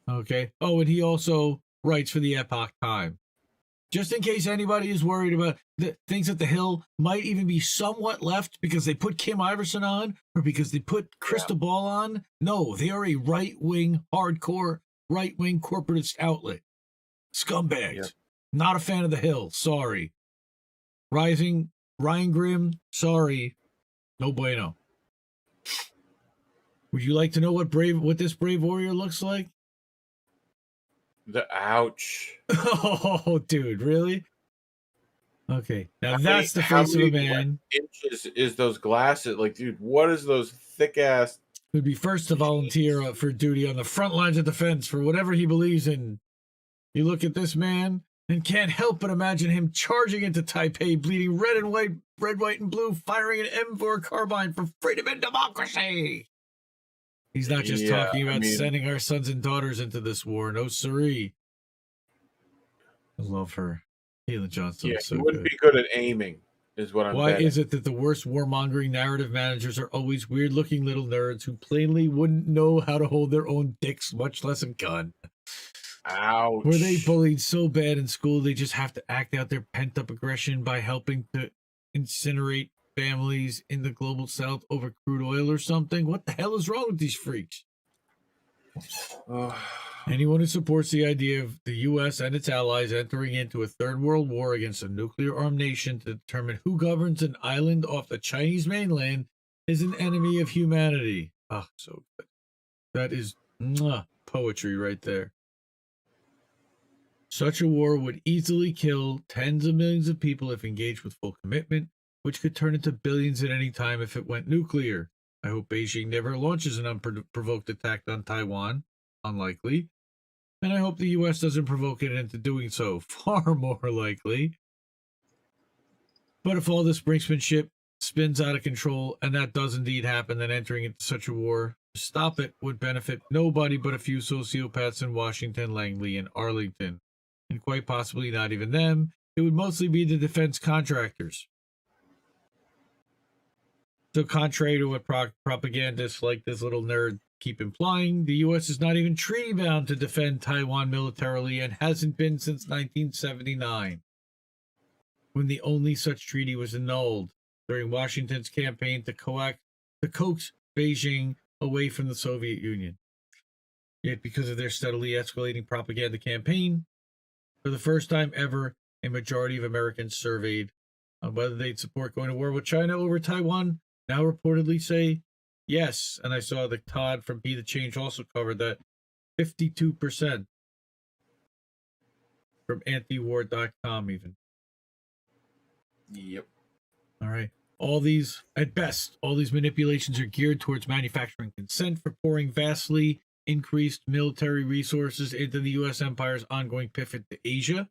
Okay. Oh, and he also writes for the Epoch Time. Just in case anybody is worried about things that The Hill might even be somewhat left because they put Kim Iverson on or because they put Krista Ball on. No, they are a right-wing, hardcore, right-wing corporatist outlet. Scumbags. Yep. Not a fan of The Hill. Sorry. Ryan Grimm. Sorry. No bueno. Would you like to know what this brave warrior looks like? Ouch. Oh, dude, really? Okay. Now that's the face of a man. Inches is those glasses? Like, dude, what is those thick ass? Who'd be first to volunteer for duty on the front lines of defense for whatever he believes in. You look at this man and can't help but imagine him charging into Taipei, bleeding red, white, and blue, firing an M4 carbine for freedom and democracy. He's not just talking about sending our sons and daughters into this war. No siree. I love her. Caitlin Johnson. Yeah, so he wouldn't be good at aiming, is what I'm Why betting. is it that the worst warmongering narrative managers are always weird-looking little nerds who plainly wouldn't know how to hold their own dicks, much less a gun? Ouch. Were they bullied so bad in school they just have to act out their pent-up aggression by helping to incinerate families in the global south over crude oil or something? What the hell is wrong with these freaks? Anyone who supports the idea of the U.S. and its allies entering into a third world war against a nuclear-armed nation to determine who governs an island off the Chinese mainland is an enemy of humanity. Oh, so good. That is poetry right there. Such a war would easily kill tens of millions of people if engaged with full commitment, which could turn into billions at any time if it went nuclear. I hope Beijing never launches an unprovoked attack on Taiwan. Unlikely. And I hope the U.S. doesn't provoke it into doing so. Far more likely. But if all this brinksmanship spins out of control, and that does indeed happen, then entering into such a war, to stop it would benefit nobody but a few sociopaths in Washington, Langley, and Arlington. And quite possibly not even them. It would mostly be the defense contractors. So contrary to what propagandists like this little nerd keep implying, the U.S. is not even treaty bound to defend Taiwan militarily and hasn't been since 1979, when the only such treaty was annulled during Washington's campaign to coax Beijing away from the Soviet Union. Yet, because of their steadily escalating propaganda campaign, for the first time ever, a majority of Americans surveyed on whether they'd support going to war with China over Taiwan now reportedly say yes. And I saw that Todd from Be the Change also covered that 52% from antiwar.com even. Yep. All right. All these, at best, all these manipulations are geared towards manufacturing consent for pouring vastly increased military resources into the U.S. empire's ongoing pivot to Asia,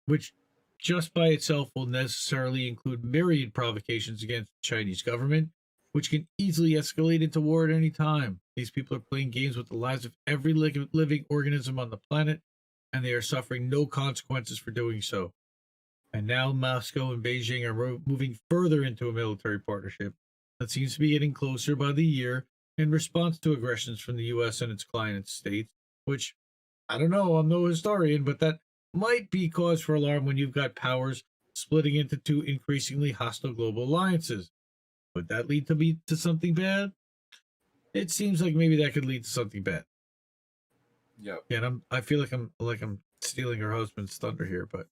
which just by itself will necessarily include myriad provocations against the Chinese government, which can easily escalate into war at any time. These people are playing games with the lives of every living organism on the planet, and they are suffering no consequences for doing so. And now Moscow and Beijing are moving further into a military partnership that seems to be getting closer by the year in response to aggressions from the U.S. and its client states, which, I don't know, I'm no historian, but that might be cause for alarm when you've got powers splitting into two increasingly hostile global alliances. Would that lead to something bad? It seems like maybe that could lead to something bad. Yep. Yeah, and I feel like I'm stealing her husband's thunder here, but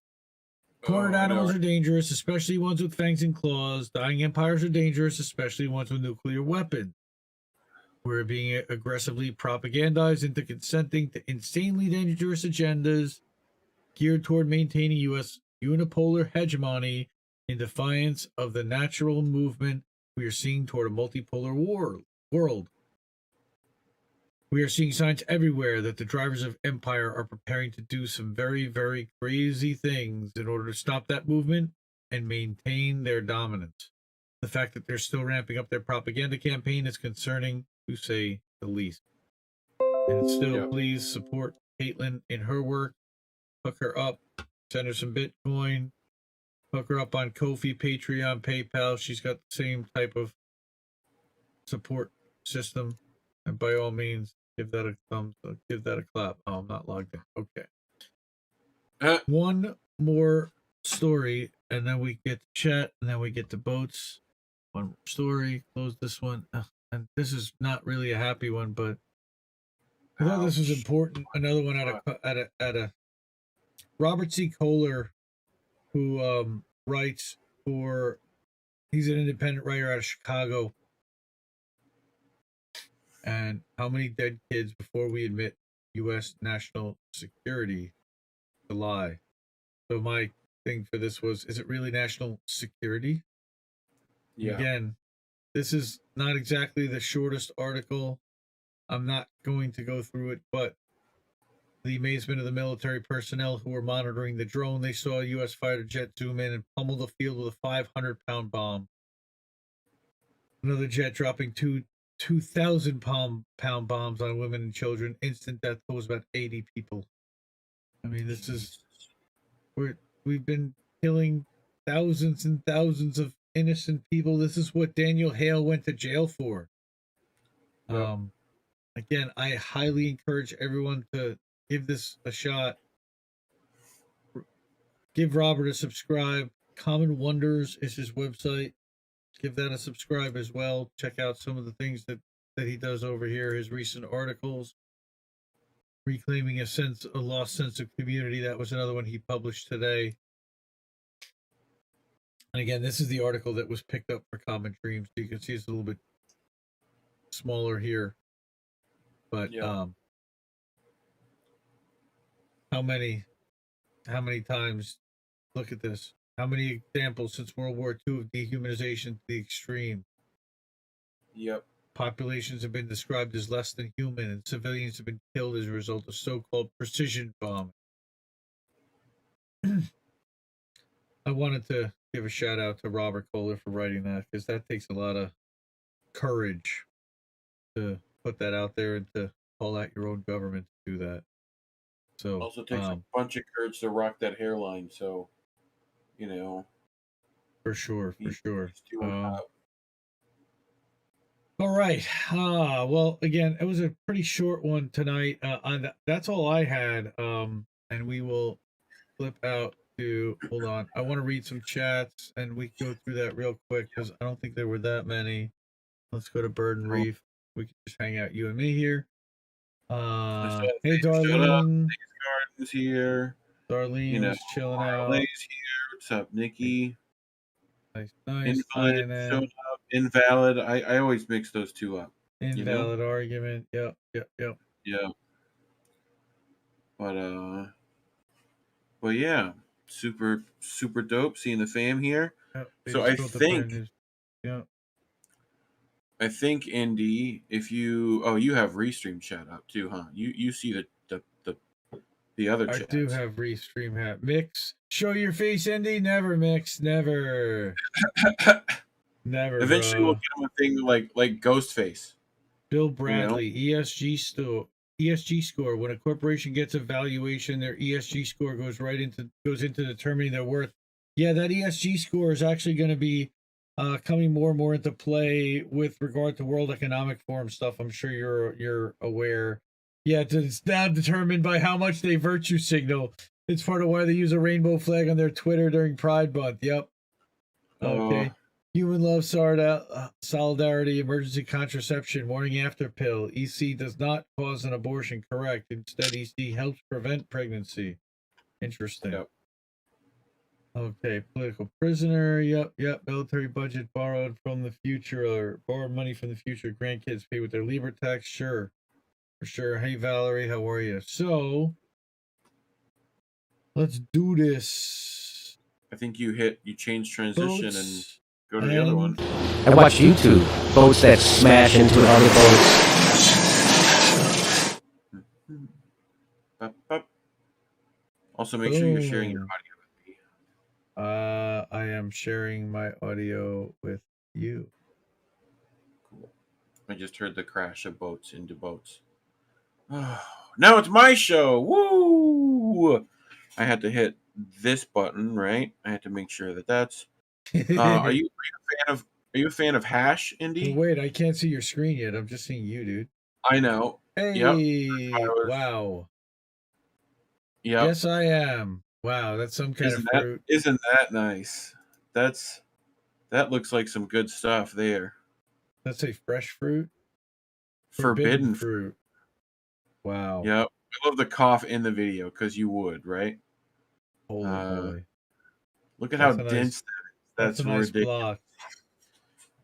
cornered animals are dangerous, especially ones with fangs and claws. Dying empires are dangerous, especially ones with nuclear weapons. We're being aggressively propagandized into consenting to insanely dangerous agendas geared toward maintaining U.S. unipolar hegemony in defiance of the natural movement we are seeing toward a multipolar world. We are seeing signs everywhere that the drivers of empire are preparing to do some very, very crazy things in order to stop that movement and maintain their dominance. The fact that they're still ramping up their propaganda campaign is concerning, to say the least. And still, please support Caitlin in her work. Hook her up, send her some Bitcoin, hook her up on Ko-fi, Patreon, PayPal. She's got the same type of support system. And by all means, give that a thumbs up, give that a clap. Oh, I'm not logged in. Okay. One more story, and then we get to chat, and then we get to boats. One more story, close this one. And this is not really a happy one, but I thought this was important. Another one at a Robert C. Kohler, who writes for, he's an independent writer out of Chicago. And how many dead kids before we admit U.S. national security to lie? So my thing for this was, is it really national security? Yeah. Again, this is not exactly the shortest article. I'm not going to go through it, but the amazement of the military personnel who were monitoring the drone, they saw a U.S. fighter jet zoom in and pummel the field with a 500-pound bomb. Another jet dropping 2,000-pound bombs on women and children. Instant death was about 80 people. I mean, this is we've been killing thousands and thousands of innocent people. This is what Daniel Hale went to jail for. Yep. Again, I highly encourage everyone to give this a shot. Give Robert a subscribe. Common Wonders is his website. Give that a subscribe as well. Check out some of the things that he does over here. His recent articles, reclaiming a lost sense of community. That was another one he published today. And again, this is the article that was picked up for Common Dreams. So you can see it's a little bit smaller here. But yeah. How many times, look at this. How many examples since World War II of dehumanization to the extreme? Yep. Populations have been described as less than human, and civilians have been killed as a result of so-called precision bombing. I wanted to give a shout out to Robert Kohler for writing that, because that takes a lot of courage to put that out there and to call out your own government to do that. So also takes a bunch of courage to rock that hairline. So, you know, for sure. All right. Well, again, it was a pretty short one tonight. That's all I had. And we will flip out to, hold on. I want to read some chats, and we go through that real quick because I don't think there were that many. Let's go to Bird and Reef. We can just hang out, you and me here. Hey, Shut up. Darlene. Gardens here. Darlene's chilling out. Marley's here. What's up, Nikki? Nice. Invalid showed up. Invalid. I always mix those two up. Invalid argument. Yep. Yeah. But yeah, super dope seeing the fam here. Yep. So I think Indy, if you you have Restream chat up too, huh? You see the other chats. I do have Restream hat. Mix. Show your face, Indy. Never mix. Never. Never. Eventually we'll get him a thing like Ghostface. Bill Bradley, ESG score. When a corporation gets a valuation, their ESG score goes into determining their worth. Yeah, that ESG score is actually going to be coming more and more into play with regard to World Economic Forum stuff. I'm sure you're aware. Yeah, it's now determined by how much they virtue signal. It's part of why they use a rainbow flag on their Twitter during Pride Month. Yep. Okay. Human love, solidarity, emergency contraception, morning after pill. EC does not cause an abortion, correct. Instead, EC helps prevent pregnancy. Interesting. Yep. Okay, political prisoner. Yep. Military budget borrowed from the future, or borrowed money from the future. Grandkids pay with their Libra tax. Sure. For sure. Hey, Valerie, how are you? So, let's do this. I think you changed transition Boats and go to the other one. I watch YouTube. Boats that smash into other boats. Also, make sure you're sharing your audio with me. I am sharing my audio with you. Cool. I just heard the crash of boats into boats. Now it's my show. Woo! I had to hit this button, right? I had to make sure that's. Are you a fan of Hash, Indy? Well, wait, I can't see your screen yet. I'm just seeing you, dude. I know. Hey, yep. Wow. Yep. Yes, I am. Wow, that's some kind of fruit. Isn't that nice? That looks like some good stuff there. That's a fresh fruit? Forbidden fruit. Wow. Yep. I love the cough in the video because you would, right? Holy moly. Look at how dense that's a nice ridiculous. block.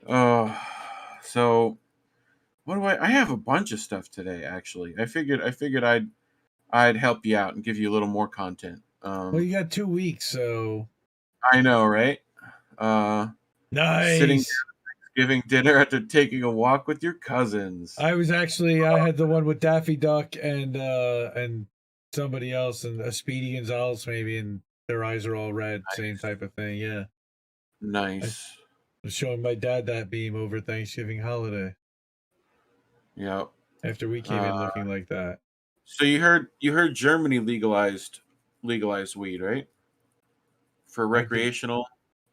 Oh, so what do I have a bunch of stuff today, actually. I figured I'd help you out and give you a little more content. Well, you got 2 weeks, so I know, right? Nice. Sitting at Thanksgiving dinner after taking a walk with your cousins. I had the one with Daffy Duck and somebody else, and a Speedy Gonzales maybe, and their eyes are all red. Nice. Same type of thing, yeah. Nice. I was showing my dad that beam over Thanksgiving holiday. Yep. After we came in looking like that. So you heard Germany legalized weed, right? For recreational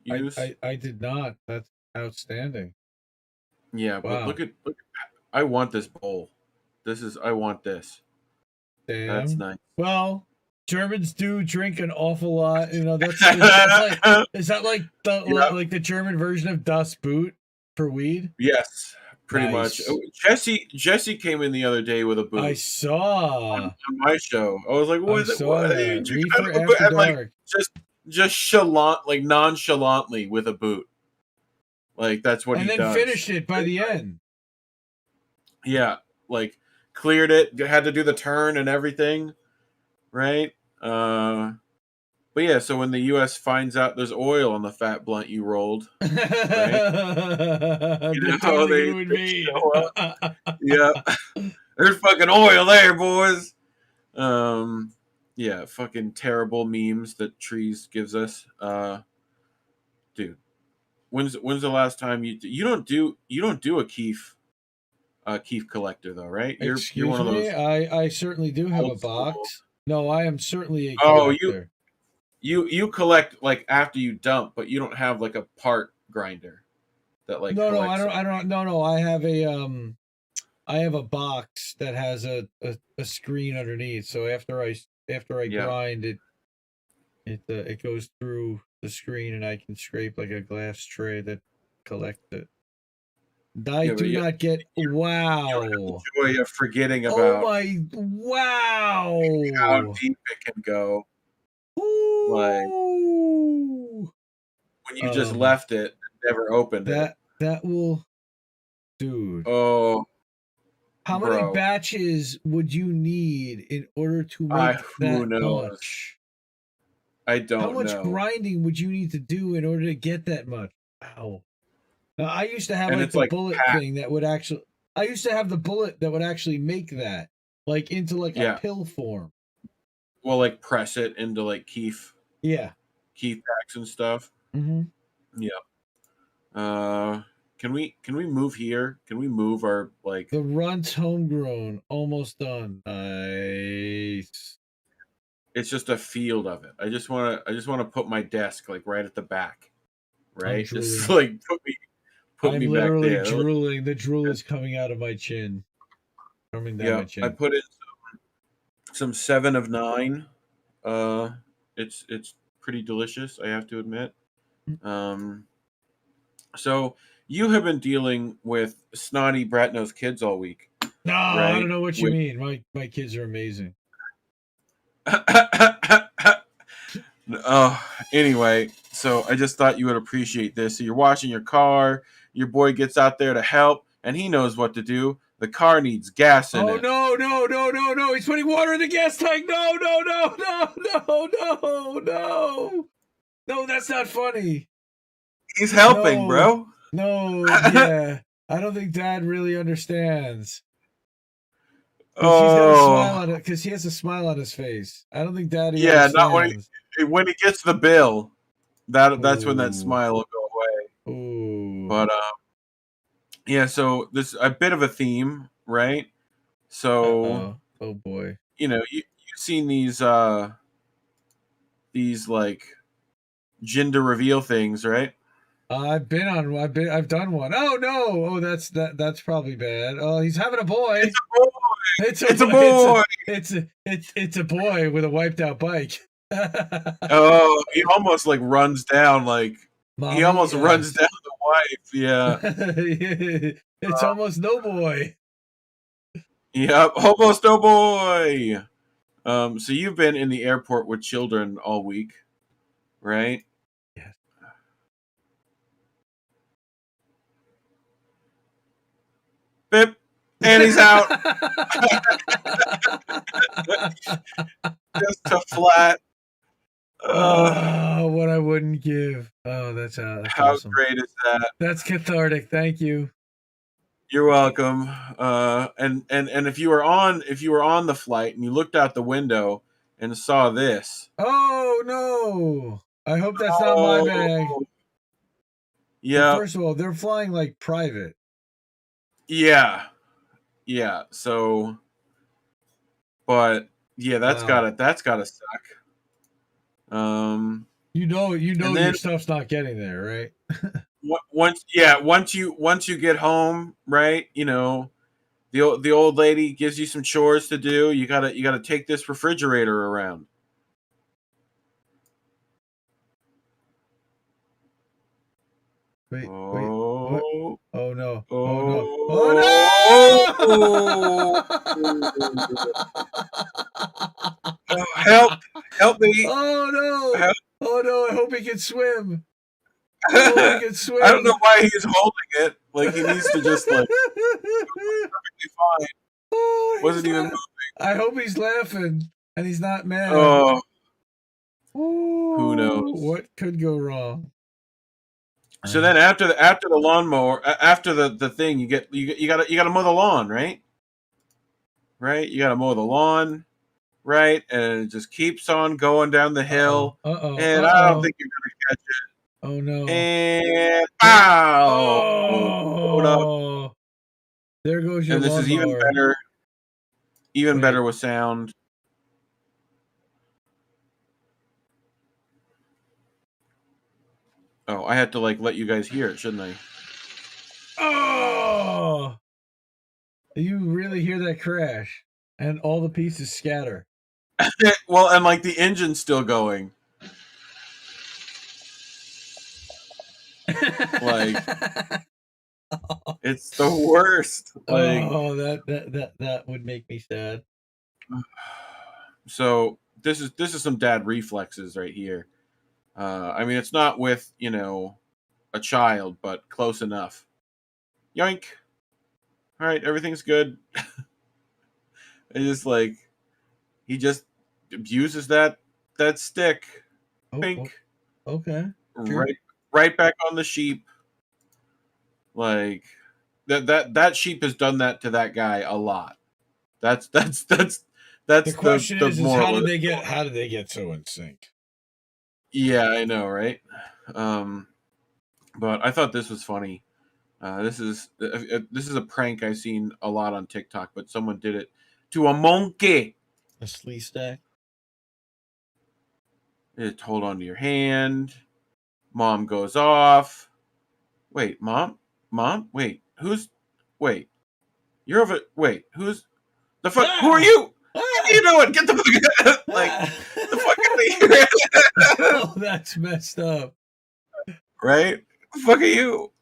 use. I did not. That's outstanding. Yeah, wow. But look at I want this bowl. I want this. Damn. That's nice. Well, Germans do drink an awful lot. You know, is that like the German version of Das Boot for weed? Yes, pretty much. Jesse came in the other day with a boot. I saw on my show. I was like, "What is it? What? Reefer after dark." Just nonchalantly with a boot. Like that's what he does. And then finished it by the end. Yeah, like cleared it. Had to do the turn and everything, right? But yeah. So when the U.S. finds out there's oil on the fat blunt you rolled, right? You know they show up. Yeah, there's fucking oil there, boys. Yeah, fucking terrible memes that Trees gives us. Dude, when's the last time you don't do a Keef collector though, right? You're one of those. I certainly do have a box. No, I am certainly a collector. You collect like after you dump, but you don't have like a part grinder that like No, I don't. No, I have a box that has a screen underneath. So after I grind it, it goes through the screen, and I can scrape like a glass tray that collects it. I do not get. You Wow. don't have the joy of forgetting Oh about my! Wow. how deep it can go. Like Ooh. when you just left it and never opened it. That will, dude. Oh, How many bro. batches would you need in order to make Who that knows? much? I don't How much know. grinding would you need to do in order to get that much? Wow. I used to have And like it's the like bullet packed. thing that would actually. I used to have the bullet that would actually make that, like into like a pill form. Well, like press it into like keef packs and stuff. Mm-hmm. Yeah. Can we move here? Can we move our like The runt's homegrown, almost done. Nice. it's just a field of it. I just wanna put my desk like right at the back. Right? Just like put I'm me back literally there. drooling. The drool is coming out of my chin. Coming down my chin. I put in some 7 of 9. It's pretty delicious, I have to admit. So you have been dealing with snotty brat-nosed kids all week. No, right? I don't know what you mean. My kids are amazing. Anyway, so I just thought you would appreciate this. So you're washing your car, your boy gets out there to help, and he knows what to do. The car needs gas in it. No. He's putting water in the gas tank. No. No, that's not funny. He's helping, bro. No, yeah. I don't think Dad really understands. Because he's got a smile on it. Because he has a smile on his face. I don't think Daddy understands. Not when he gets the bill. That's when that smile will go away. Ooh. But yeah. So this a bit of a theme, right? So oh boy. You've seen these like gender reveal things, right? I've done one. Oh no! Oh, that's probably bad. Oh, he's having a boy. It's a boy. It's a boy with a wiped out bike. Oh, he almost like runs down like Mommy, he almost runs down the wife. Yeah. It's almost no boy. Yep, almost no boy. So you've been in the airport with children all week, right? Yes. Bip, and he's out. Just a flat. What I wouldn't give. Oh, that's how awesome. Great is that? That's cathartic. Thank you. You're welcome. And if you were on the flight and you looked out the window and saw this. Oh no! I hope that's not my bag. Yeah. First of all, they're flying like private. Yeah. So, but yeah, that's gotta suck. Your stuff's not getting there, right? once you get home, right? The old lady gives you some chores to do. You gotta take this refrigerator around. Wait, what? Oh no! Help me! Oh no! Help. Oh no! I hope he can swim. I don't know why he's holding it. Like he needs to just like perfectly fine. Wasn't even moving. I hope he's laughing and he's not mad. Oh, who knows? What could go wrong? So then after the lawnmower, after the thing, you gotta mow the lawn, right? Right, you gotta mow the lawn, right, and it just keeps on going down the hill. And I don't think you're gonna catch it. Oh no! And pow! Oh, there goes your and this lawnmower. is even better with sound. Oh, I had to like let you guys hear it, shouldn't I? Oh! You really hear that crash, and all the pieces scatter. Well, and like the engine's still going. Like It's the worst. Like, oh, that would make me sad. So this is some dad reflexes right here. I mean, it's not with a child, but close enough. Yoink. All right, everything's good. It's just like he just abuses that stick. Pink. Okay. Sure. Right back on the sheep. Like that sheep has done that to that guy a lot. That's The question is moral how of did it. they get so in sync? Yeah, I know, right? But I thought this was funny. This is a prank I've seen a lot on TikTok, but someone did it to a monkey. A slee stack. It hold on to your hand. Mom goes off. Wait, mom, wait, wait, you're over. Wait, who's the fuck? Who are you? What are you doing? Get the fuck like the fuck out of here! Oh, that's messed up. Right? The fuck are you?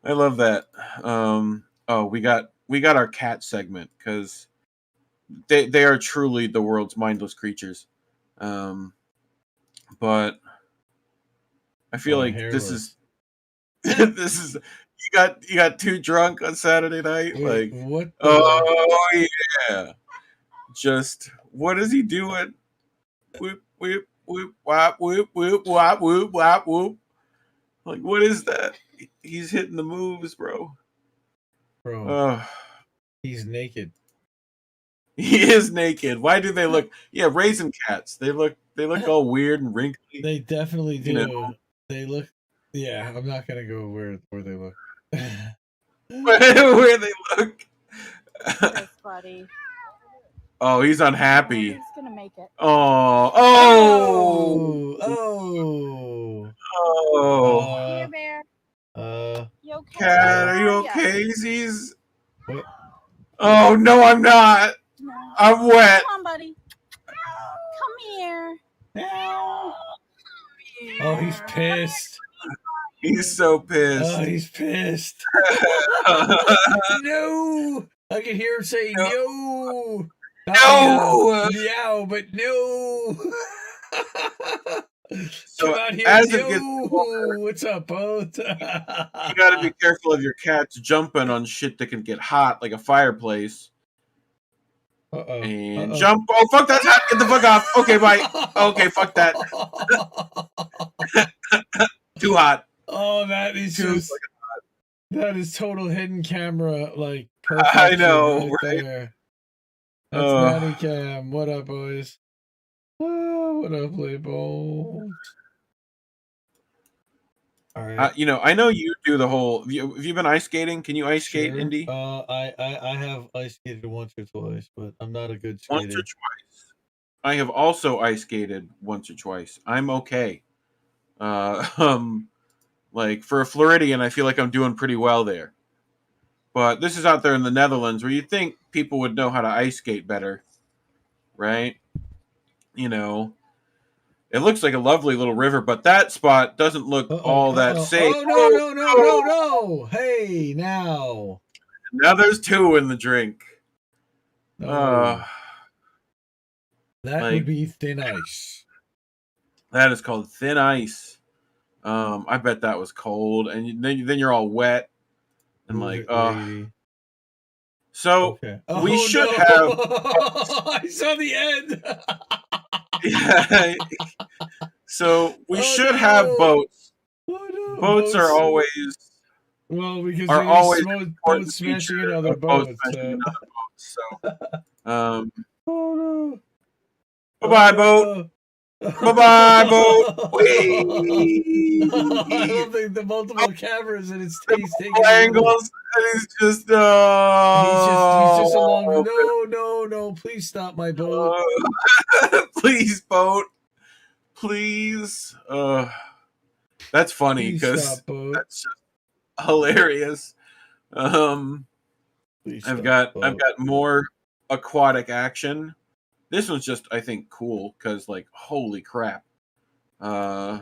I love that. Oh, we got our cat segment because they are truly the world's mindless creatures. But I feel like this is this is you got too drunk on Saturday night. Wait, like what? Oh yeah. Just what is he doing? Whoop whoop whoop wop whoop whoop wop whoop wop whoop. Like what is that? He's hitting the moves, bro. Bro. He's naked. He is naked. Why do they look? Yeah, raisin cats. They look all weird and wrinkly. They definitely do. You know? They look. Yeah, I'm not gonna go where they look. Where they look. Yes, buddy. Oh, he's unhappy. He's gonna make it. Oh. Here, bear. You okay? Cat, are you okay, Z's? What? Oh no, I'm not. No. I'm wet. Come on, buddy. Come here. Oh, he's pissed. He's so pissed. Oh, he's pissed. No, I can hear him saying no. No. Meow, but no. So come out here. As no. it gets colder, What's up, both? you got to be careful of your cats jumping on shit that can get hot, like a fireplace. And jump. Oh, fuck, that's hot. Get the fuck off. Okay, bye. Okay, fuck that. Too hot. Oh, that is Too just. That is total hidden camera, like perfect. I know, right? There. That's Matty Cam. What up, boys? Oh, what up, Labels? All right. I know you do the whole. Have you been ice skating? Can you ice skate, Indy? I have ice skated once or twice, but I'm not a good skater. Once or twice. I have also ice skated once or twice. I'm okay. Like for a Floridian, I feel like I'm doing pretty well there. But this is out there in the Netherlands where you'd think people would know how to ice skate better, right? It looks like a lovely little river, but that spot doesn't look all that safe. Oh, no. Hey, now. Now there's two in the drink. No. That would be thin ice. That is called thin ice. I bet that was cold, and then you're all wet and So we should have. I saw the end. Yeah. So we should have boats. Boats are always because are always boats smashing into other boats. So, bye-bye, boat. Bye-bye, boat. I don't think the multiple cameras and it's taking angles. And he's just he's just along. No, please stop my boat. Please, boat. Please. That's funny because that's just hilarious. I've got more aquatic action. This one's just, I think, cool because, like, holy crap. Nice.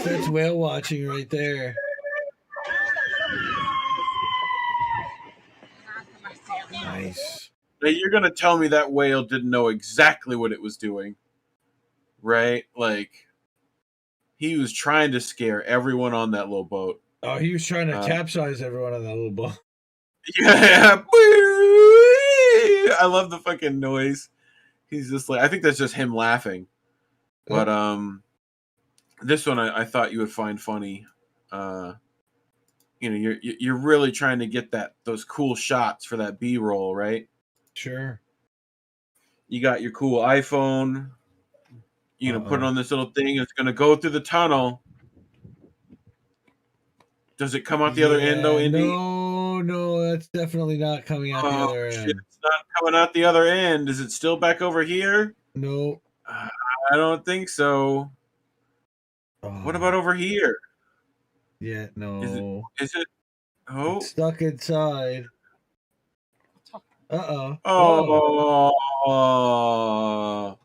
That's That's whale watching right there. Nice. Now you're gonna tell me that whale didn't know exactly what it was doing, right? Like he was trying to scare everyone on that little boat. Oh, he was trying to capsize everyone on that little boat. Yeah. I love the fucking noise. He's just like, I think that's just him laughing. But this one I thought you would find funny. You know, you're really trying to get those cool shots for that B-roll, right? Sure. You got your cool iPhone, you know, put it on this little thing. It's going to go through the tunnel. Does it come out the other end, though, Indy? No, that's definitely not coming out the other end. It's not coming out the other end. Is it still back over here? No. I don't think so. What about over here? Yeah, no. Is it? Oh. It's stuck inside. Uh-oh. Oh.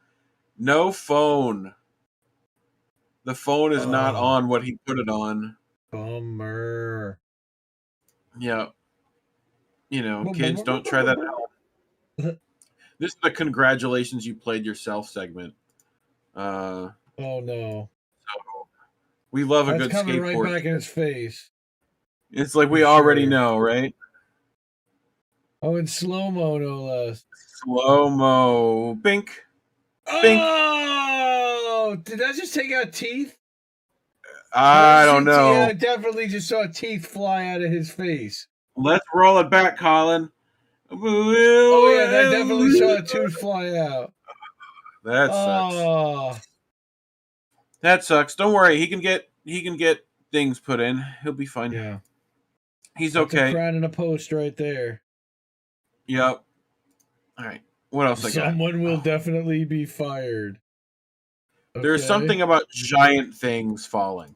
No phone. The phone is not on what he put it on. Bummer. Yeah. You know, kids, don't try that out. This is the congratulations you played yourself segment. Oh no. So we love a good coming skateboard. Right back in his face. It's like we already know, right? Oh, in slow-mo, no less. Slow-mo. Bink. Bink. Oh! Did that just take out teeth? I don't know. Yeah, I definitely just saw teeth fly out of his face. Let's roll it back, Colin. Oh yeah, I definitely saw a tooth fly out. That sucks. That sucks. Don't worry, he can get things put in. He'll be fine. Yeah. He's That's okay. A crown and a post right there. Yep. All right. What else I got? Someone will definitely be fired. Okay. There's something about giant things falling.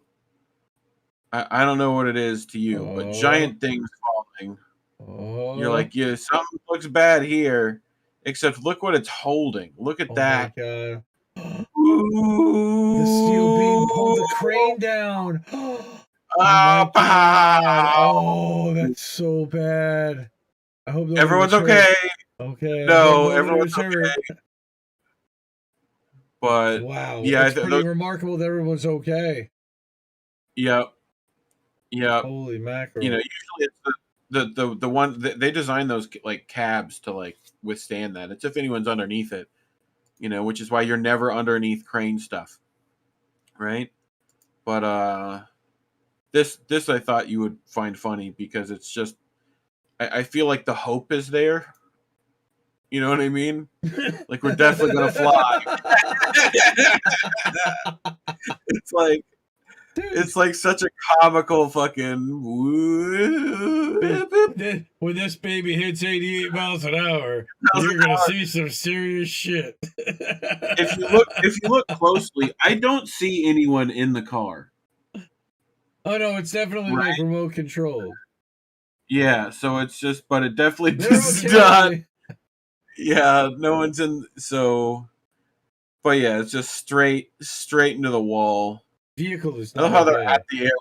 I don't know what it is to you, but giant things falling. You're like, yeah, something looks bad here. Except look what it's holding. Look at that. My God. The steel beam pulled the crane down. Oh my God. Oh, that's so bad. I hope everyone's okay. Okay. No, everyone's okay. But wow, yeah, it's pretty remarkable that everyone's okay. Yep. Yep. Holy mackerel. You know, usually it's the one they design those like cabs to like withstand that. It's if anyone's underneath it, you know, which is why you're never underneath crane stuff, right? But this I thought you would find funny because it's just I feel like the hope is there. You know what I mean? Like we're definitely gonna fly. It's like such a comical fucking when this baby hits 88 miles an hour, you're gonna see some serious shit. If you look closely, I don't see anyone in the car. Oh no, it's definitely like remote control. Yeah, so it's just, but it definitely does not. Yeah, no one's in. So, but yeah, it's just straight into the wall. Vehicle is. I love how they're at the airport.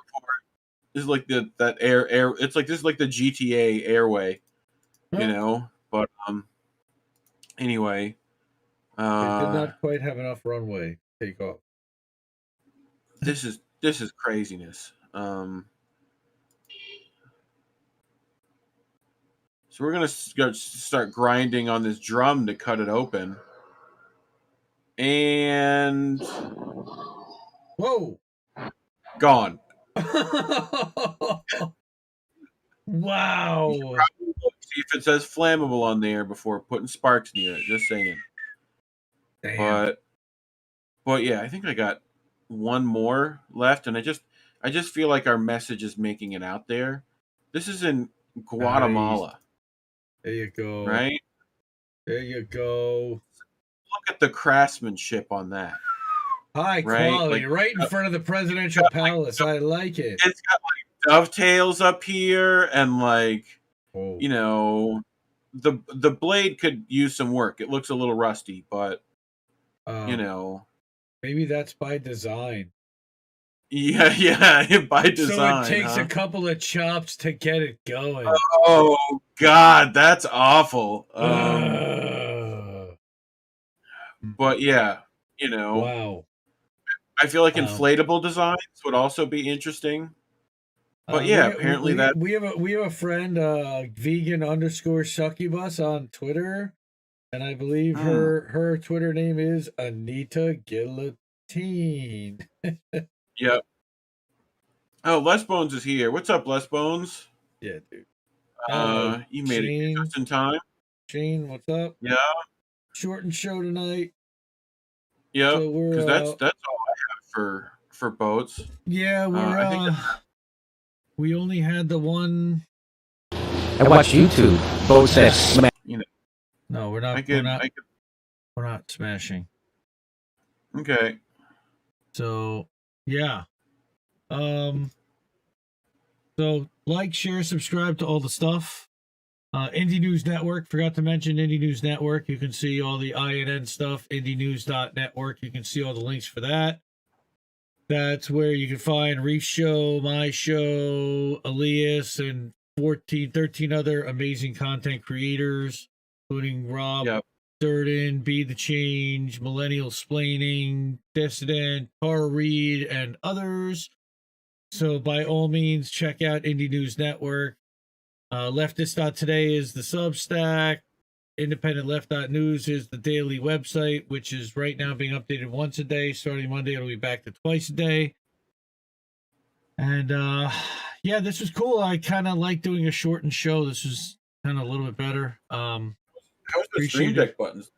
This is like that air. It's like this is like the GTA airway, you know. But anyway, they did not quite have enough runway to take off. This is craziness. So we're gonna start grinding on this drum to cut it open, and whoa, gone. Wow. See if it says flammable on there before putting sparks near it. Just saying. Damn. But yeah, I think I got one more left, and I just feel like our message is making it out there. This is in Guatemala. Nice. There you go. Right? There you go. Look at the craftsmanship on that. High quality, like, right in front of the presidential palace. I like it. It's got like dovetails up here, and like, you know, the blade could use some work. It looks a little rusty, but you know, maybe that's by design. Yeah, by design. So it takes huh? a couple of chops to get it going. Oh God, that's awful. But yeah, Wow. I feel like Um, inflatable designs would also be interesting. But yeah, apparently that. we have a friend, vegan underscore succubus on Twitter, and I believe her Twitter name is Anita Guillotine. Yep. Oh, Les Bones is here. What's up, Les Bones? Yeah, dude. You made it just in time. Shane, what's up? Yeah. Shortened show tonight. Yep. So Because that's all I have for boats. Yeah, I think we only had the one. I watch YouTube. Boats that smash. No, we're not. We're not smashing. Okay. So yeah. So like, share, subscribe to all the stuff. Indie News Network. Forgot to mention Indie News Network. You can see all the INN stuff. IndieNews.network. You can see all the links for that. That's where you can find Reef Show, My Show, Elias, and 13 other amazing content creators, including Rob Durden, Be the Change, Millennial Splaining, Dissident, Tara Reid, and others. So by all means, check out Indie News Network. Leftist.today is the Substack. IndependentLeft.news is the daily website, which is right now being updated once a day. Starting Monday, it'll be back to twice a day. And yeah, this was cool. I kind of like doing a shortened show. This was kind of a little bit better. How was the Stream Deck buttons?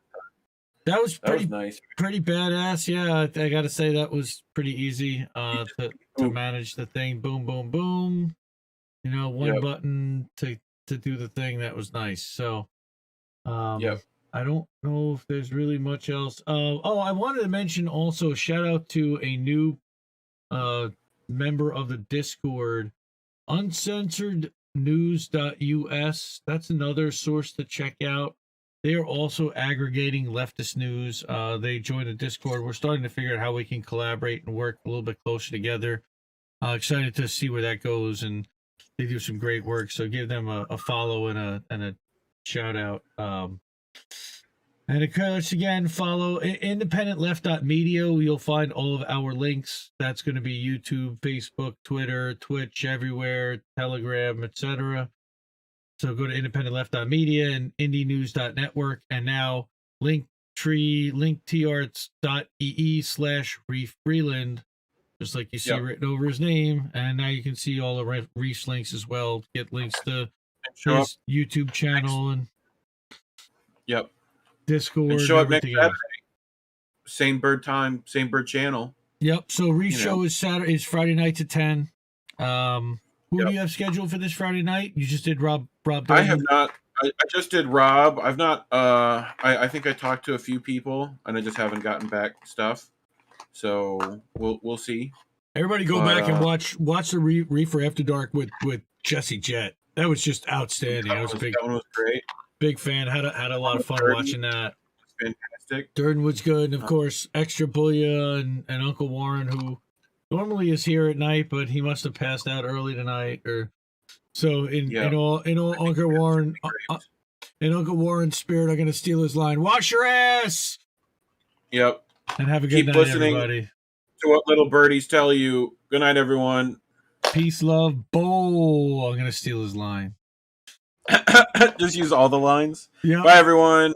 That was nice. Pretty badass. Yeah, I got to say that was pretty easy to manage the thing. Boom, boom, boom. One button to do the thing. That was nice. So, I don't know if there's really much else. I wanted to mention also, shout out to a new member of the Discord, uncensorednews.us. That's another source to check out. They are also aggregating leftist news. They joined the Discord. We're starting to figure out how we can collaborate and work a little bit closer together. Excited to see where that goes, and they do some great work. So give them a follow and a shout out. And of course, again, follow independentleft.media. You'll find all of our links. That's going to be YouTube, Facebook, Twitter, Twitch, everywhere, Telegram, etc. So go to independentleft.media and indienews.network, and now linktr.ee/Reef Freeland, just like you see written over his name. And now you can see all the Reef's links as well. Get links to his YouTube channel and Discord. And show up next Saturday. Same bird time, same bird channel. Yep. So Reef show is Friday night to 10. Who do you have scheduled for this Friday night? You just did Rob Durden? I have not. I just did Rob. I've not. I think I talked to a few people, and I just haven't gotten back stuff. So we'll see. Everybody go back and watch the Reefer After Dark with Jesse Jett. That was just outstanding. That one was great. Big fan. Had a lot of fun watching that. Fantastic. Durden was good, and of course, Extra Booyah and Uncle Warren, who normally is here at night, but he must have passed out early tonight. So in all Uncle Warren, in Uncle Warren's spirit, I'm going to steal his line. Wash your ass. Yep. And have a good night, everybody. To what little birdies tell you. Good night, everyone. Peace, love, bowl. I'm going to steal his line. Just use all the lines. Yeah. Bye, everyone.